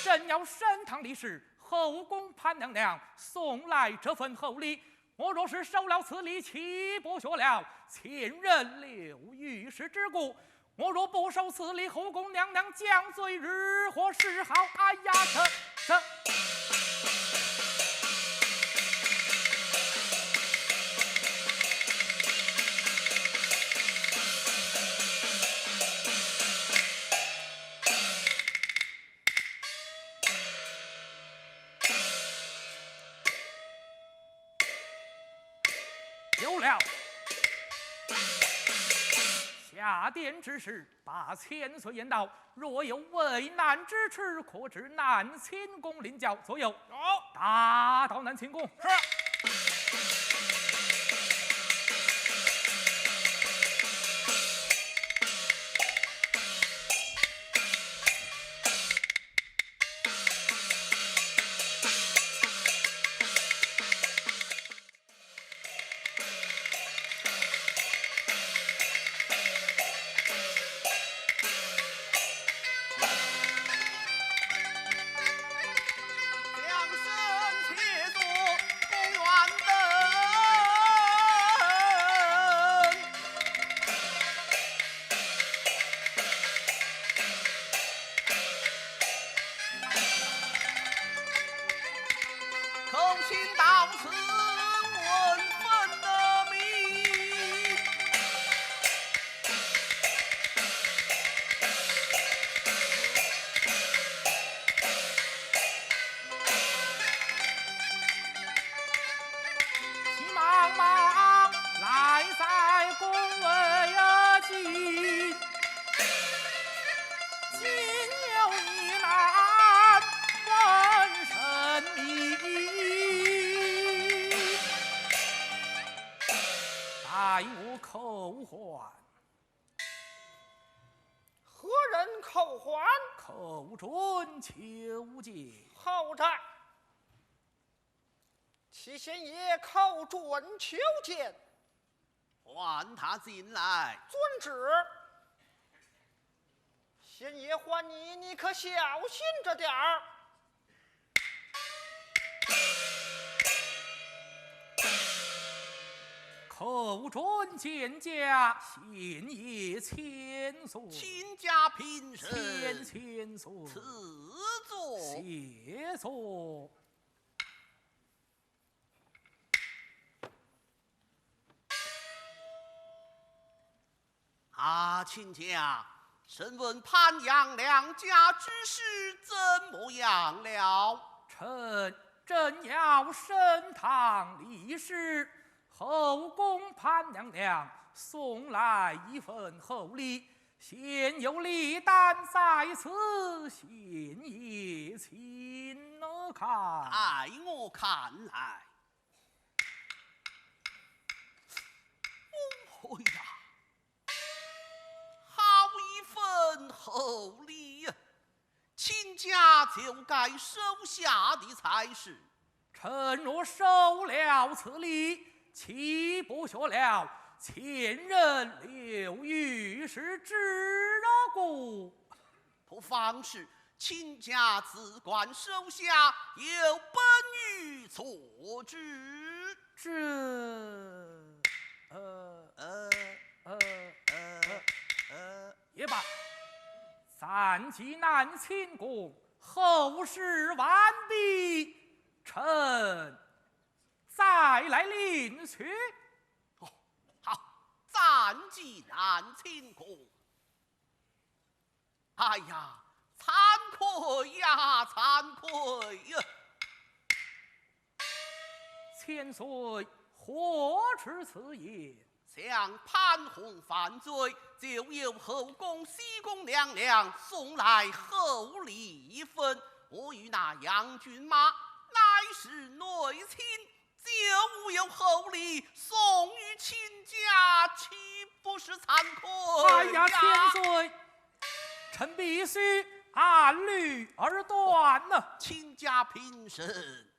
正要升堂立誓，后宫潘娘娘送来这份厚礼。我若是收了此礼，岂剥削了前任刘御史之过？我若不收此礼，后宫娘娘将罪日或是好。哎呀，这。有了。下殿之事，把千岁言道：若有为难之处，可至南清宫领教左右。打到南清宫。是。寇准求见。好在，齐县爷寇准求见。唤他进来。遵旨。县爷唤你，你可小心着点儿。寇寇准见驾，信也千岁。亲家平身，千岁，赐座。谢座。亲家，审问潘阳两家之事怎么样了？臣正要升堂立誓，后宫潘娘娘送来一份厚礼，现有礼单在此，现也请看。我看来，哦呀，好一份厚礼呀！亲家就该收下的才是。臣若收了此礼，岂不学了前人刘御史之过？不妨事，亲家自管收下，有本于所知。也罢，暂既南秦宫，后事完毕，臣再来领取。好，暂既南秦宫。哎呀，惭愧呀，惭愧呀！千岁何出此言？向潘洪犯罪，就由后宫西宫娘娘送来厚礼一份。我与那杨骏马乃是内亲，就无有厚礼送与亲家，岂不是惭愧？哎呀，千岁，臣必须按律而断呢。亲家平身。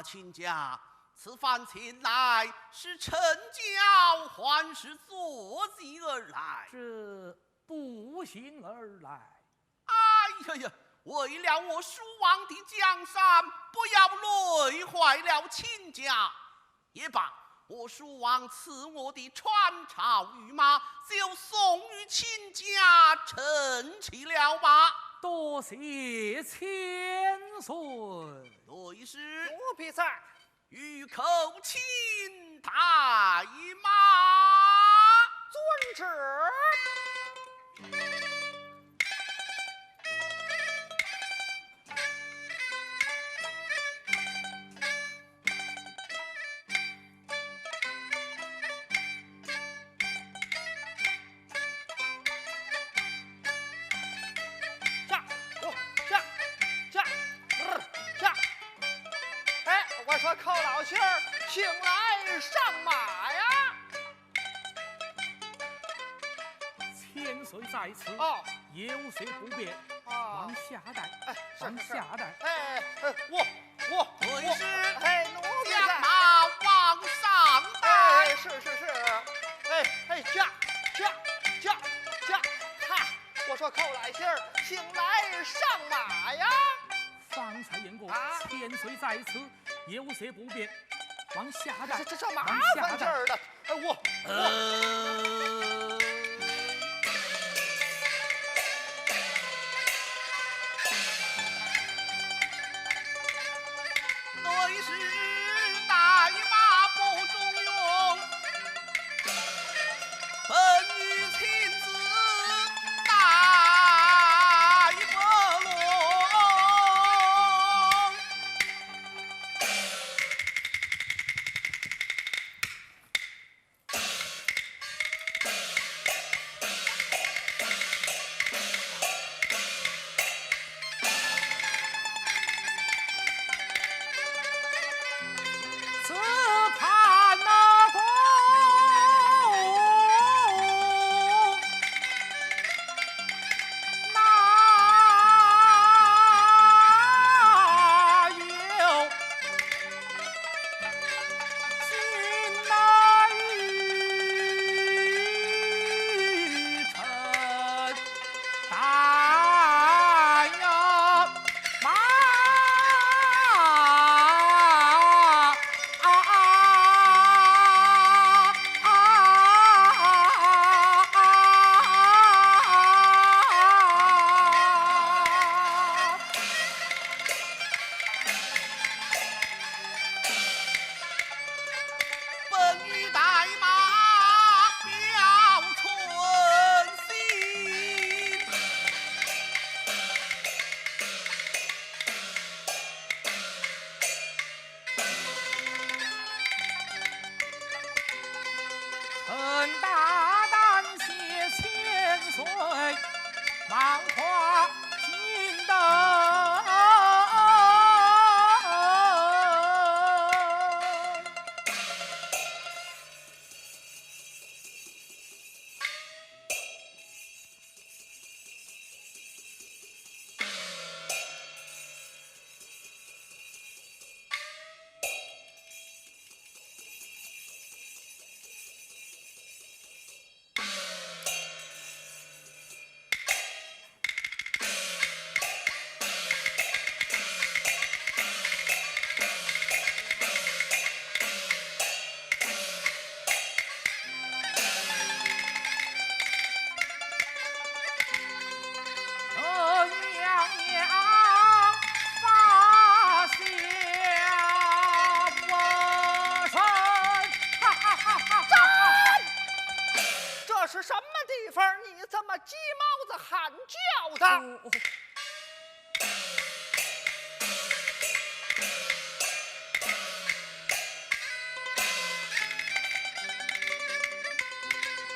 亲家，此番前来是臣教还是作计而来？这步行而来。哎呀，为了我蜀王的江山，不要累坏了亲家。也罢，我蜀王赐我的穿朝御马，就送与亲家，成其了吧。多谢千岁。内侍奴婢在。御寇卿带马。遵旨。我说寇老仙儿，请来上马呀！千岁在此，有些不便，往下带，往下带。我内侍，奴婢在。将马往上带。是。驾！哈！我说寇老仙儿，请来上马呀！方才言过，千岁在此，有些不便，往下带。这麻烦劲儿的，我。内侍带马不中用，本欲亲自带不落。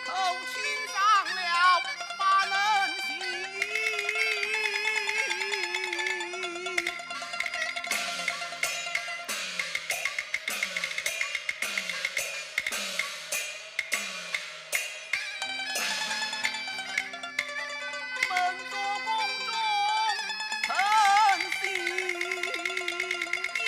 口亲上了把人心。门左宫中诚心意。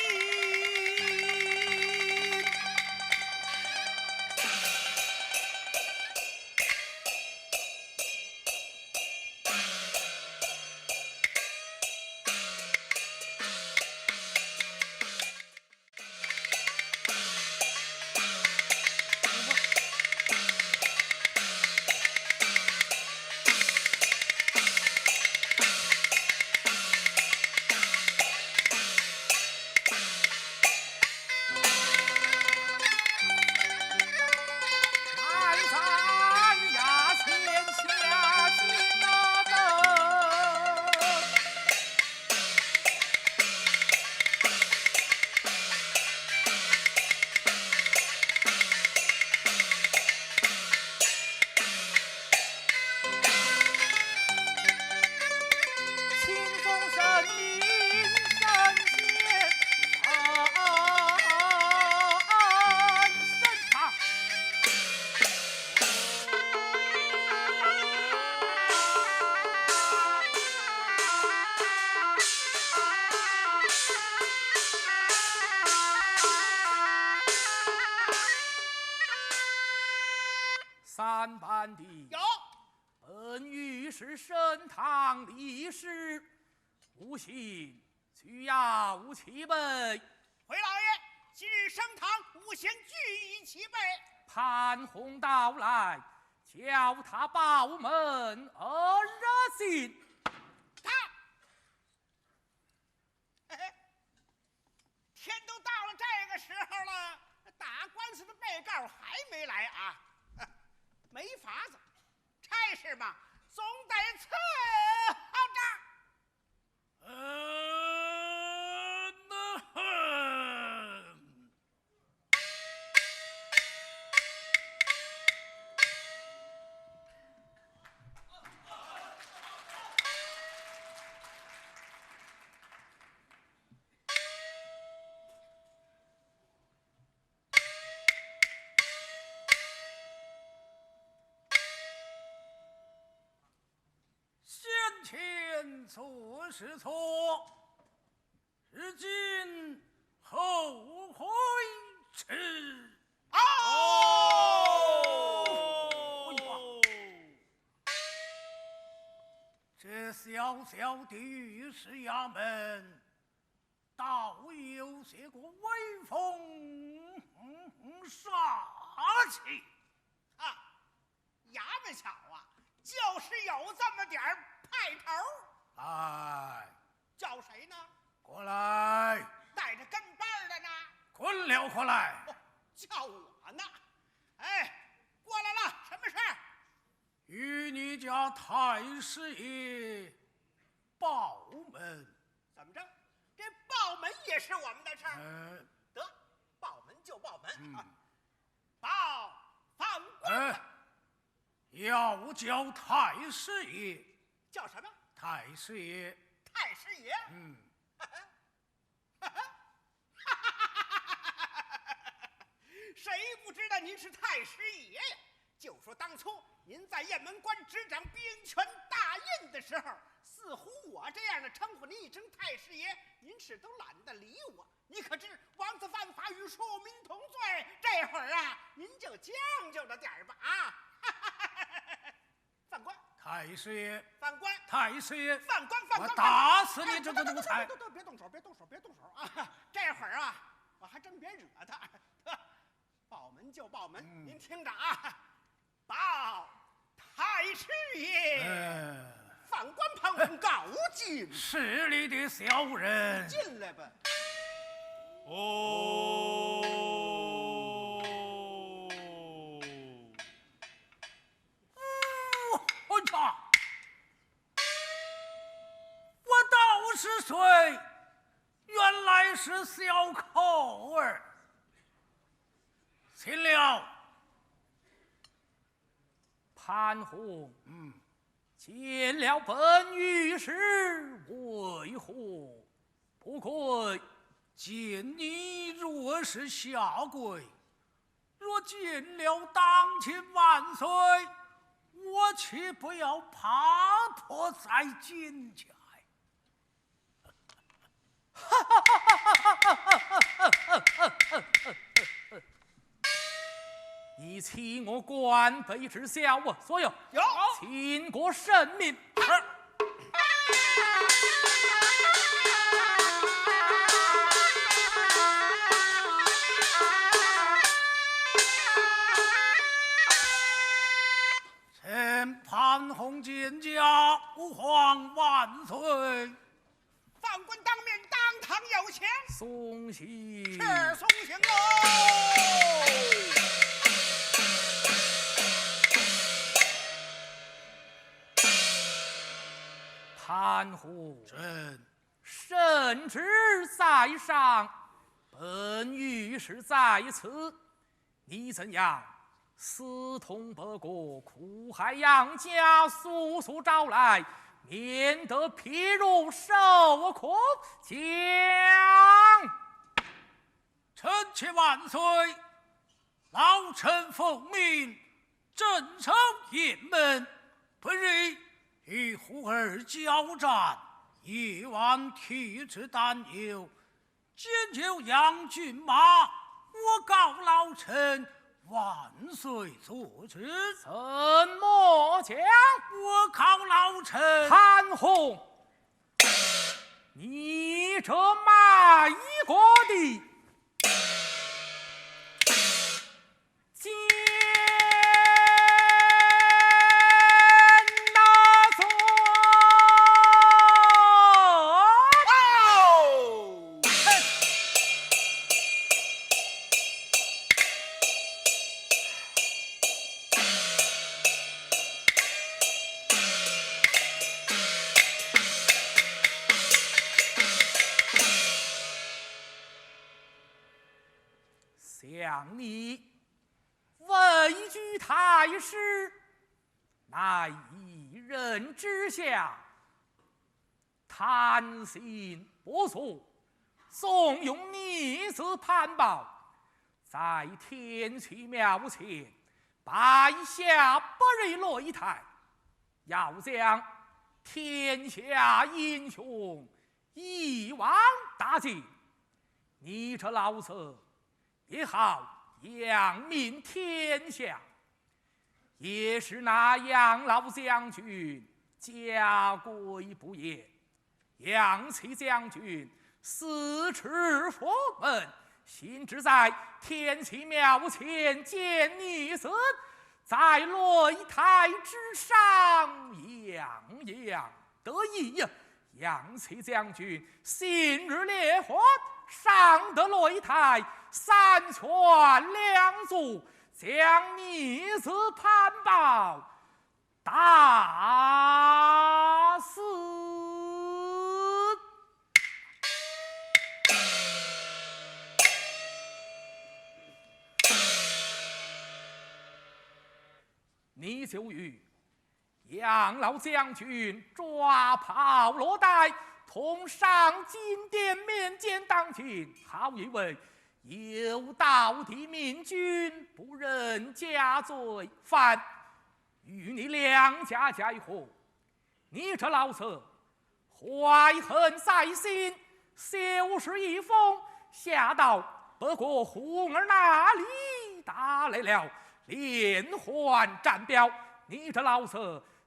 南山崖前下金那灯，清风神明神仙神堂。三班的有本欲是升堂立誓，不信需要齐备。回老爷，今日升堂，吾先聚义齐备。潘洪到来，叫他报门而热心。他，嘿嘿，天都到了这个时候了，打官司的被告还没来啊？没法子，差事嘛，总得伺候着。先前做是错，如今后悔迟。这小小的御史衙门，倒有些个威风煞气。啊，衙门小啊，就是有这么点儿派头。哎，叫谁呢？过来，带着跟班儿的呢？滚了过来。哦，叫我呢？哎，过来了，什么事儿？与你家太师爷报门。怎么着？这报门也是我们的事儿。得，报门就报门。报犯官。要叫太师爷。叫什么？太师爷。太师爷。谁不知道您是太师爷呀？就说当初您在雁门关执掌兵权大印的时候，似乎我这样的称呼您一声太师爷，您是都懒得理我。你可知王子犯法与庶民同罪？这会儿啊，您就将就着点儿吧啊！犯官，太师爷，犯官，太师爷，犯官，犯官，我打死你这个奴才！别动手，别动手，别动手啊！这会儿啊，我还真别惹他。报门就报门，您听着啊，报太师爷，犯官潘洪告进。势利的小人，进来吧。是谁？原来是小寇儿。秦了，潘洪，见了本御史，为何不跪？见你若是下跪，若见了当亲万岁，我岂不要爬坡在金家？你欺我官卑之小啊！所有有秦国圣命。臣潘洪见驾，吾皇万岁！放官当面当堂有请，送行。是送行哦。潘洪，朕圣旨在上，本御史在此，你怎样私通北国，苦害杨家，速速招来，免得披入受苦将。臣妾万岁！老臣奉命镇守雁门，本日与胡儿交战，夜晚体质担忧，兼就杨骏马，我告老臣万岁做之。怎么讲？我告老臣潘洪，你这卖国的奸大贼！想你位居太师，乃一人之下，贪心不足，纵用逆子攀宝，在天齐庙前摆下不日擂台，要将天下英雄一网打尽。你这老贼也好扬名天下，也是那杨老将军家规不严，杨齐将军私持佛门，心只在天齐庙前见女子，在擂台之上洋洋得意呀！杨齐将军昔日烈火，上得擂台，三拳两足，将逆子潘宝打死。你就与杨老将军抓炮落袋，同上金殿面见当庭，好以为有道的明君不认家罪犯，与你两家结合。你这老贼怀恨在心，修饰一封，下到北国胡儿那里打来了连环战表。你这老贼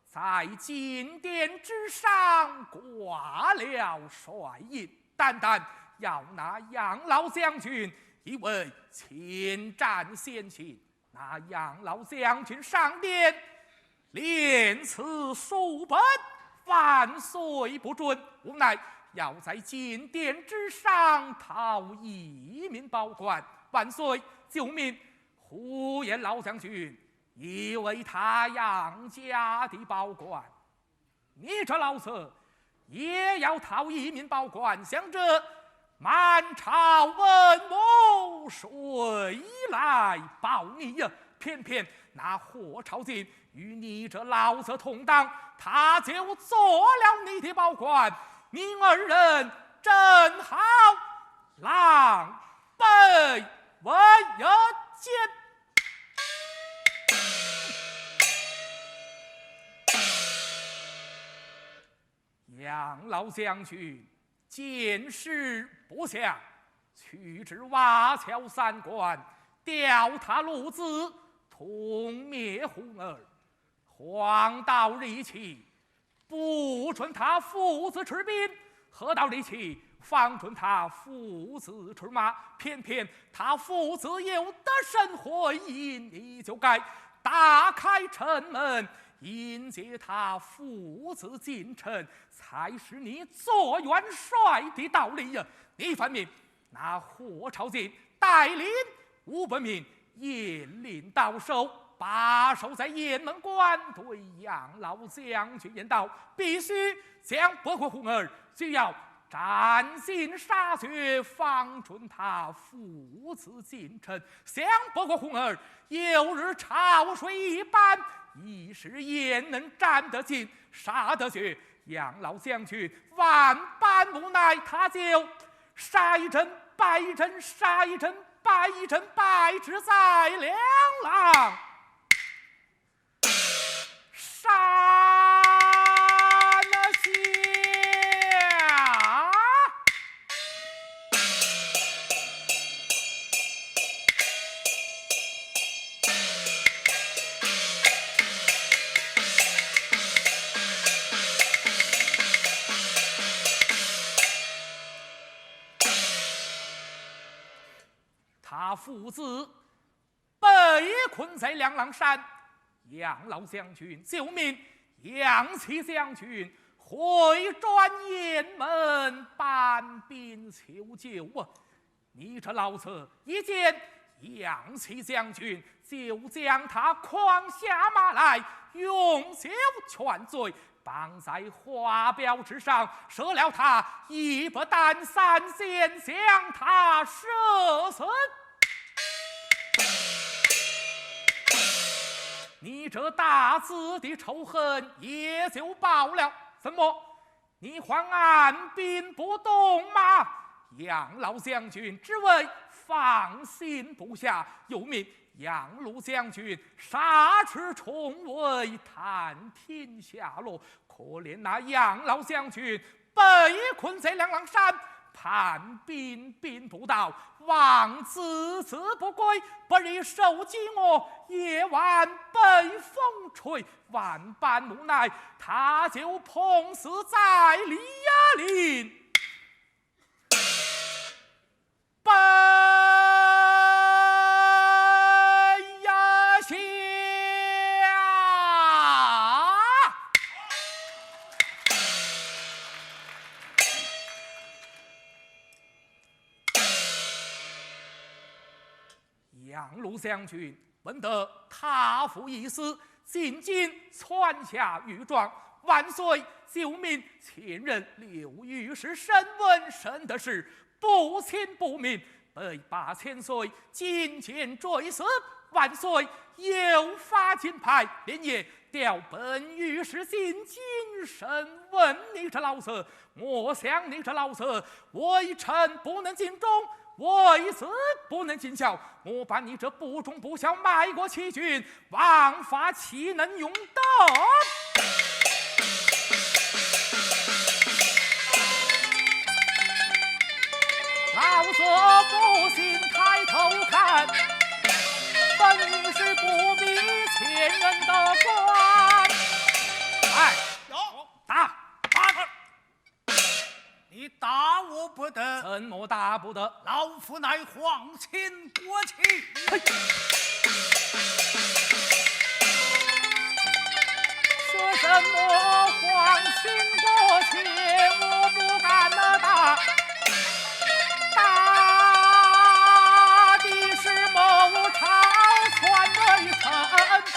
在金殿之上挂了帅印，单单要那杨老将军以为前战先行。那杨老将军上殿连赐数本，万岁不准，无奈要在金殿之上讨一名保官。万岁救命！胡言老将军以为他杨家的保官，你这老贼也要讨一名保官，想着满朝文武谁来保你呀？偏偏那霍朝进与你这老子同党，他就做了你的保官，你二人正好狼狈为奸。杨老将军见势不祥，去至瓦桥三关，调他路子，同灭红儿。黄道日期，不准他父子出兵；河道日期，方准他父子出马。偏偏他父子有得胜回营，你就该打开城门，迎接他父子进城，才是你做元帅的道理呀！一方面，那霍朝进带领500名雁翎到手，把守在雁门关，对杨老将军言道：必须将北国红儿，就要斩尽杀绝，方准他父子进城。像北国红儿有日潮水一般，一时也能斩得尽，杀得绝。杨老将军万般无奈，他就杀一阵败一阵，杀一阵败一阵，败之在两郎山下。他父子被困在两郎山，杨老将军救命，杨启将军回转雁门搬兵求救啊！你这老子一见杨启将军，就将他诓下马来，用酒劝醉，绑在花标之上，射了他一百弹3箭，将他射死。你这大字的仇恨也就报了。怎么，你还按兵不动吗？杨老将军只为放心不下，又命杨鲁将军杀出重围，探听下落。可怜那杨老将军被困在两郎山，叛兵兵不到，望孜孜不归，不日受饥饿，夜晚被风吹，万般无奈，他就碰死在李亚林北崖下。杨鲁将军闻得他父已死，进京传下谕状，万岁救命！前任刘御史审问审的是不亲不明，被罢千岁，进谏追死。万岁有发金牌，连夜调本御史进京审问你这老子。我想你这老子为臣不能尽忠，为子不能尽孝，我把你这不忠不孝卖国欺君，枉法岂能容得？老子不信抬头看，本御史不比前人的官。哎，打他！你打我不得，怎么打不得？老夫乃皇亲国戚。说什么皇亲国戚，我不敢打。打的是谋朝篡位臣打。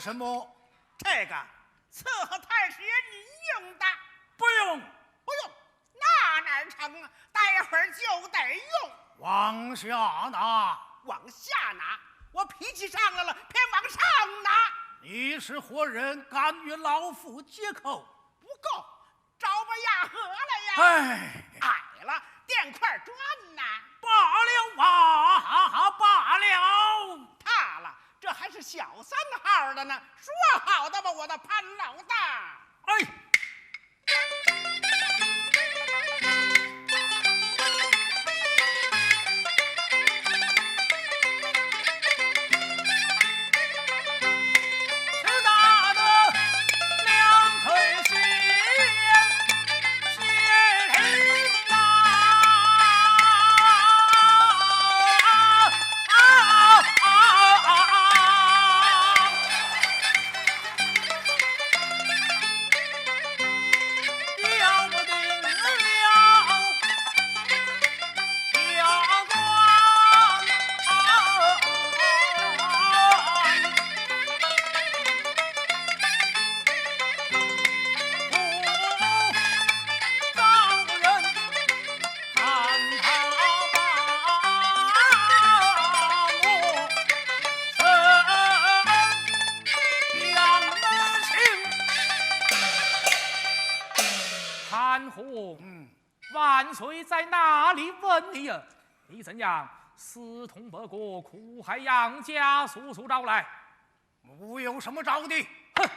什么？这个伺候太师爷你应的。不用，不用，那哪成啊？待会儿就得用。往下拿。往下拿，我脾气上来了，偏往上拿。你是活人，敢与老夫接口？不够，找把压河来呀！哎，矮了，垫块砖呐。罢了吧，罢了。怕了，这还是小三号的呢。说好的吧，我的潘老大。哎。万岁在哪里？问你呀！你怎样私通北国，苦害杨家，速速招来！我有什么招的？哼！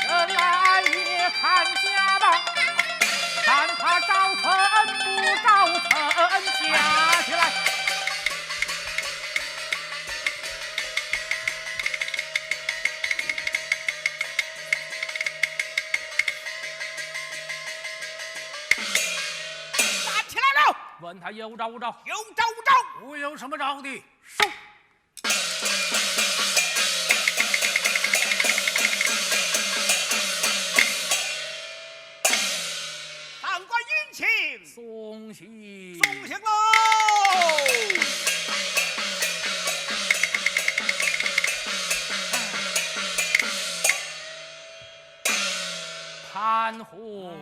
人来也看家吧，看他招臣不招臣，夹起来！问他有招无招？有招无招？我有什么招的？收！上官云情，送行，送行喽！潘虎，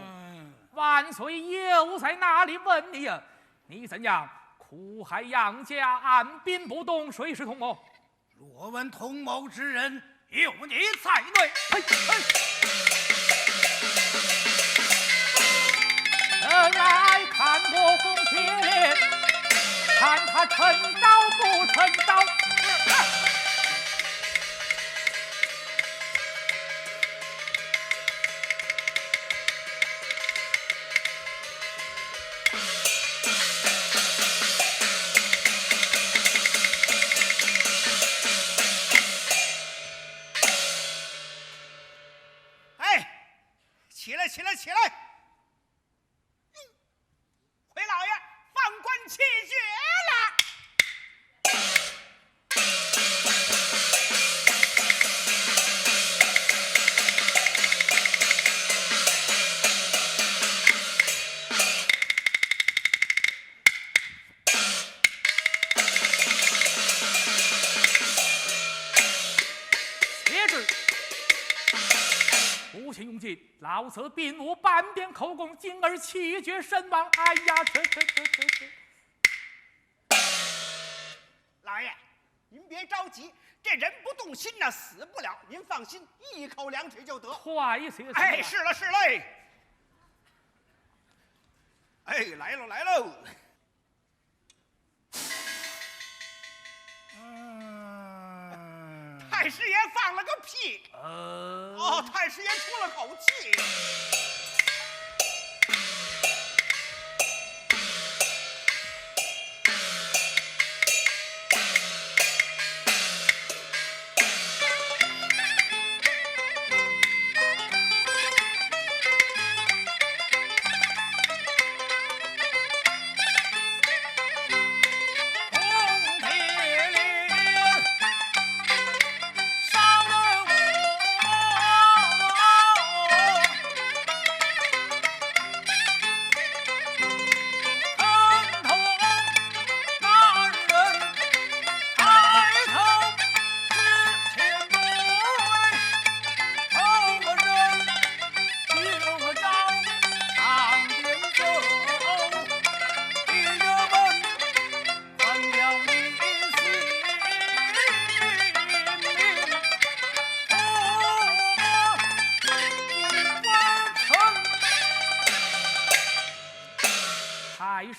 万岁又在哪里？问你呀！你怎样苦害杨家，按兵不动，谁是同谋？若问同谋之人，有你在内。嘿，人来看过红铁脸，看他趁招不趁招。起来，起来，起来！回老爷，放官弃爵了。节制！无情用尽，老子并无半点口供，今儿气绝身亡。哎呀，这！老爷，您别着急，这人不动心呐，死不了。您放心，一口两腿就得。快些！哎，是了，是嘞。哎，来喽，来喽。太师爷放了个屁。哦，太师爷出了口气。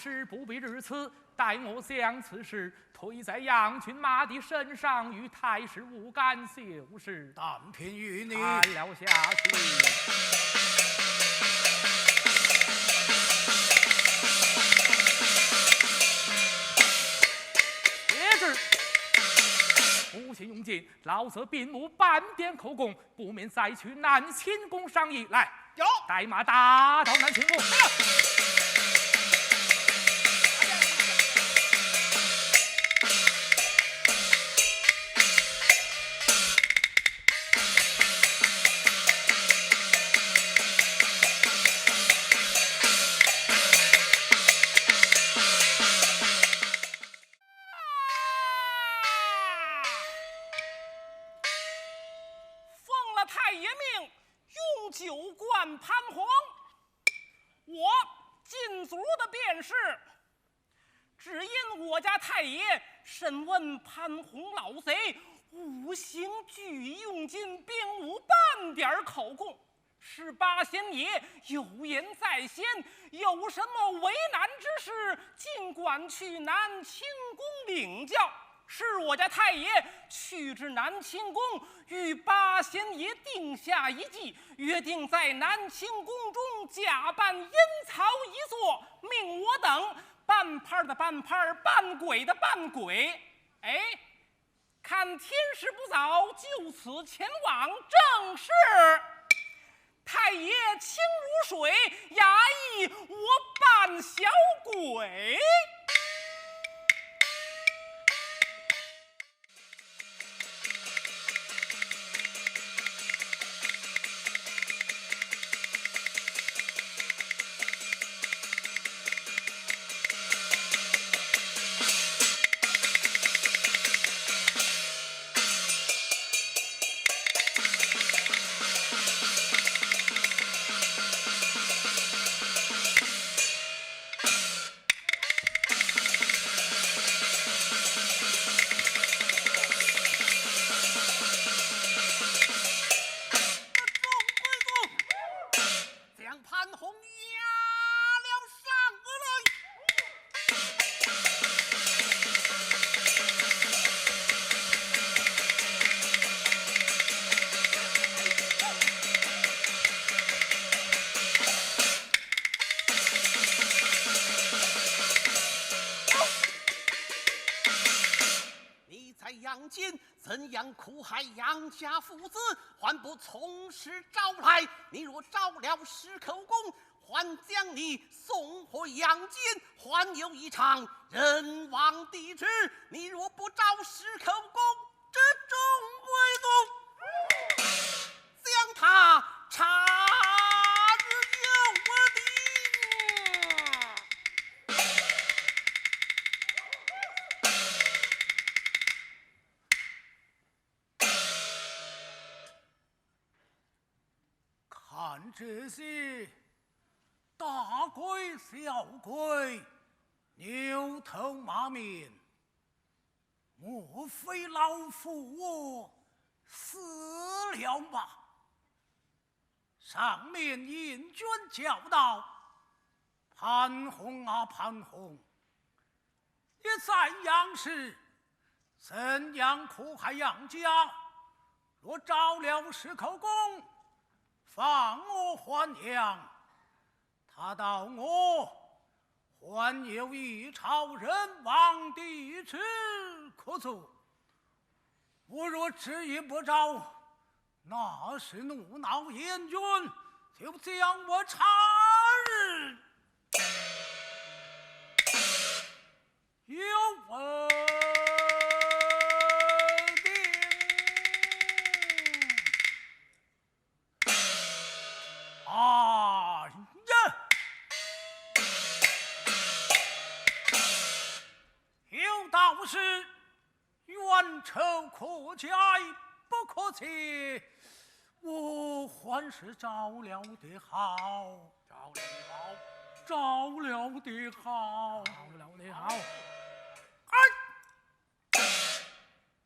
时不必如此，待我将此事推在杨军马的身上，与太师无干休事。但凭与你看了下去。接着，父亲用尽，老则并无半点口供，不免再去南清宫商议。来，有带马打到南清宫。奉了太爷命，永久观潘洪。我尽足的便是，只因我家太爷审问潘洪老贼，无形俱用尽，并无半点口供。18贤爷有言在先，有什么为难之事，尽管去南清宫领教。是我家太爷去至南清宫，与8贤爷定下一计，约定在南清宫中假扮阴曹一座，命我等半拍的半拍，扮鬼的扮鬼。哎，看天时不早，就此前往正事。太爷清如水，衙役我扮小鬼。杨坚怎样苦害杨家父子，还不从实招来？你若招了石口公，还将你送回杨坚，还有一场人亡地址。你若不招石口公，这众贵族将他查日有定。看这些大鬼小鬼，牛头马面，莫非老夫我死了吗？上面引军教导，潘洪啊潘洪，你怎样是怎样苦害杨家？若招了石口公，放我还阳，他道我还有一朝人亡地址可做。我若执意不招，那是怒恼燕军，就将我查日有有道是冤仇可解不可切，我还是招了的好，招了的好。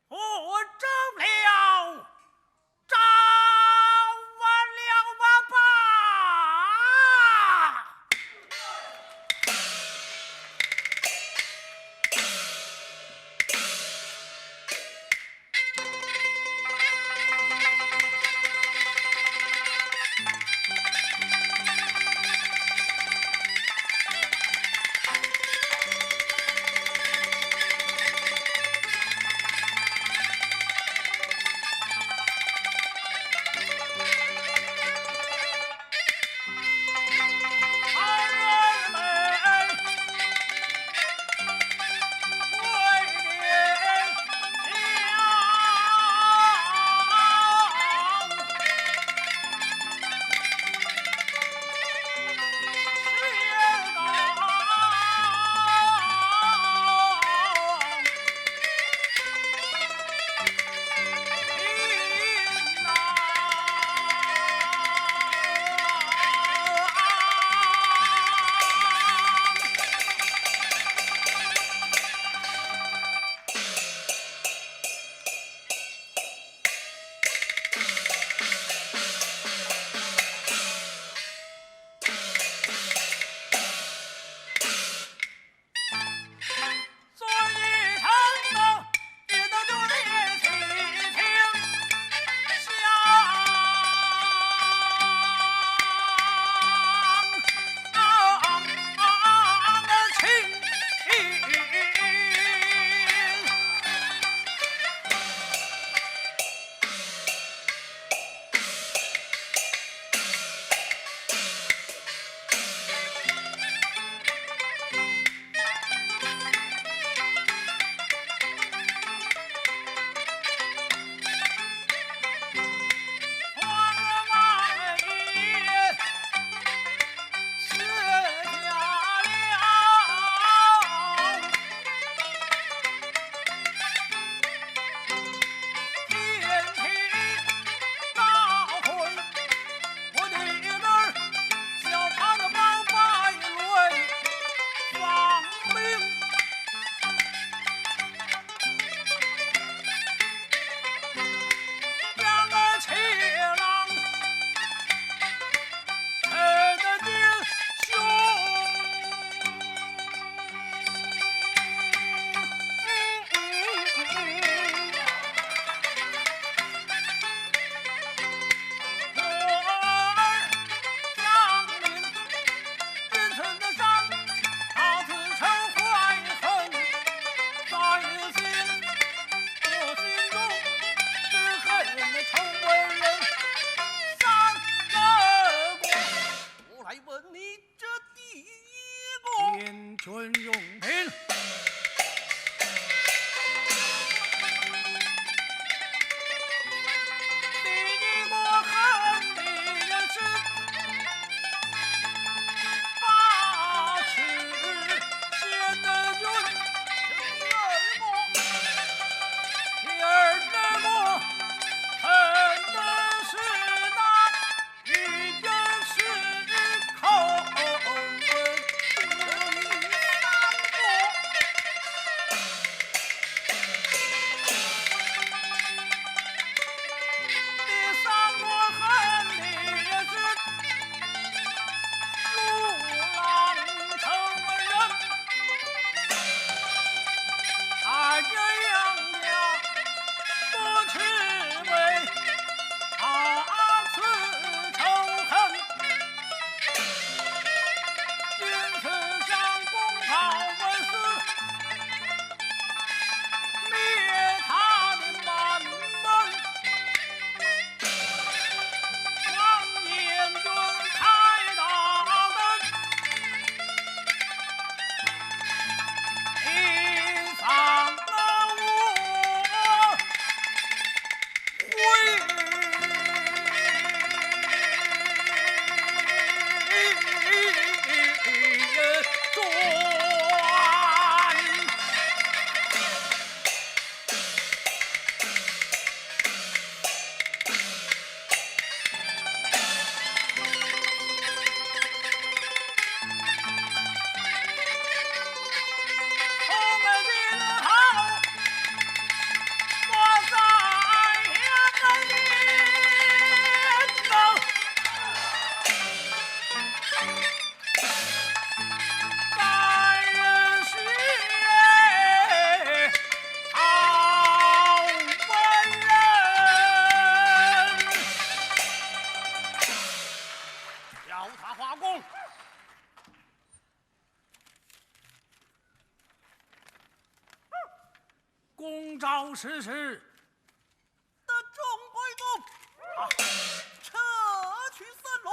我招了，招完了吧？试试。得众贵族，撤去森罗。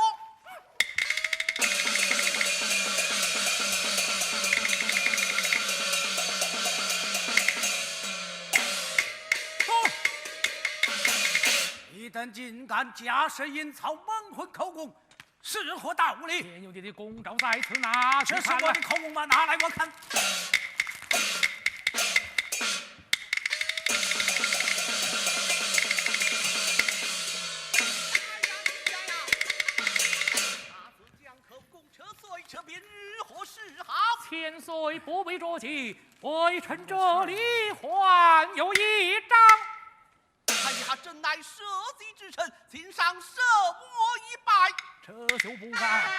你等竟敢假设阴曹蒙混口供，是何道理？天有你的公诏在此，拿去这是看来我的口供吗？拿来我看。千岁不必着急，微臣这里还有一张。哎呀，真乃社稷之臣，请上赦我一拜。撤休不敢。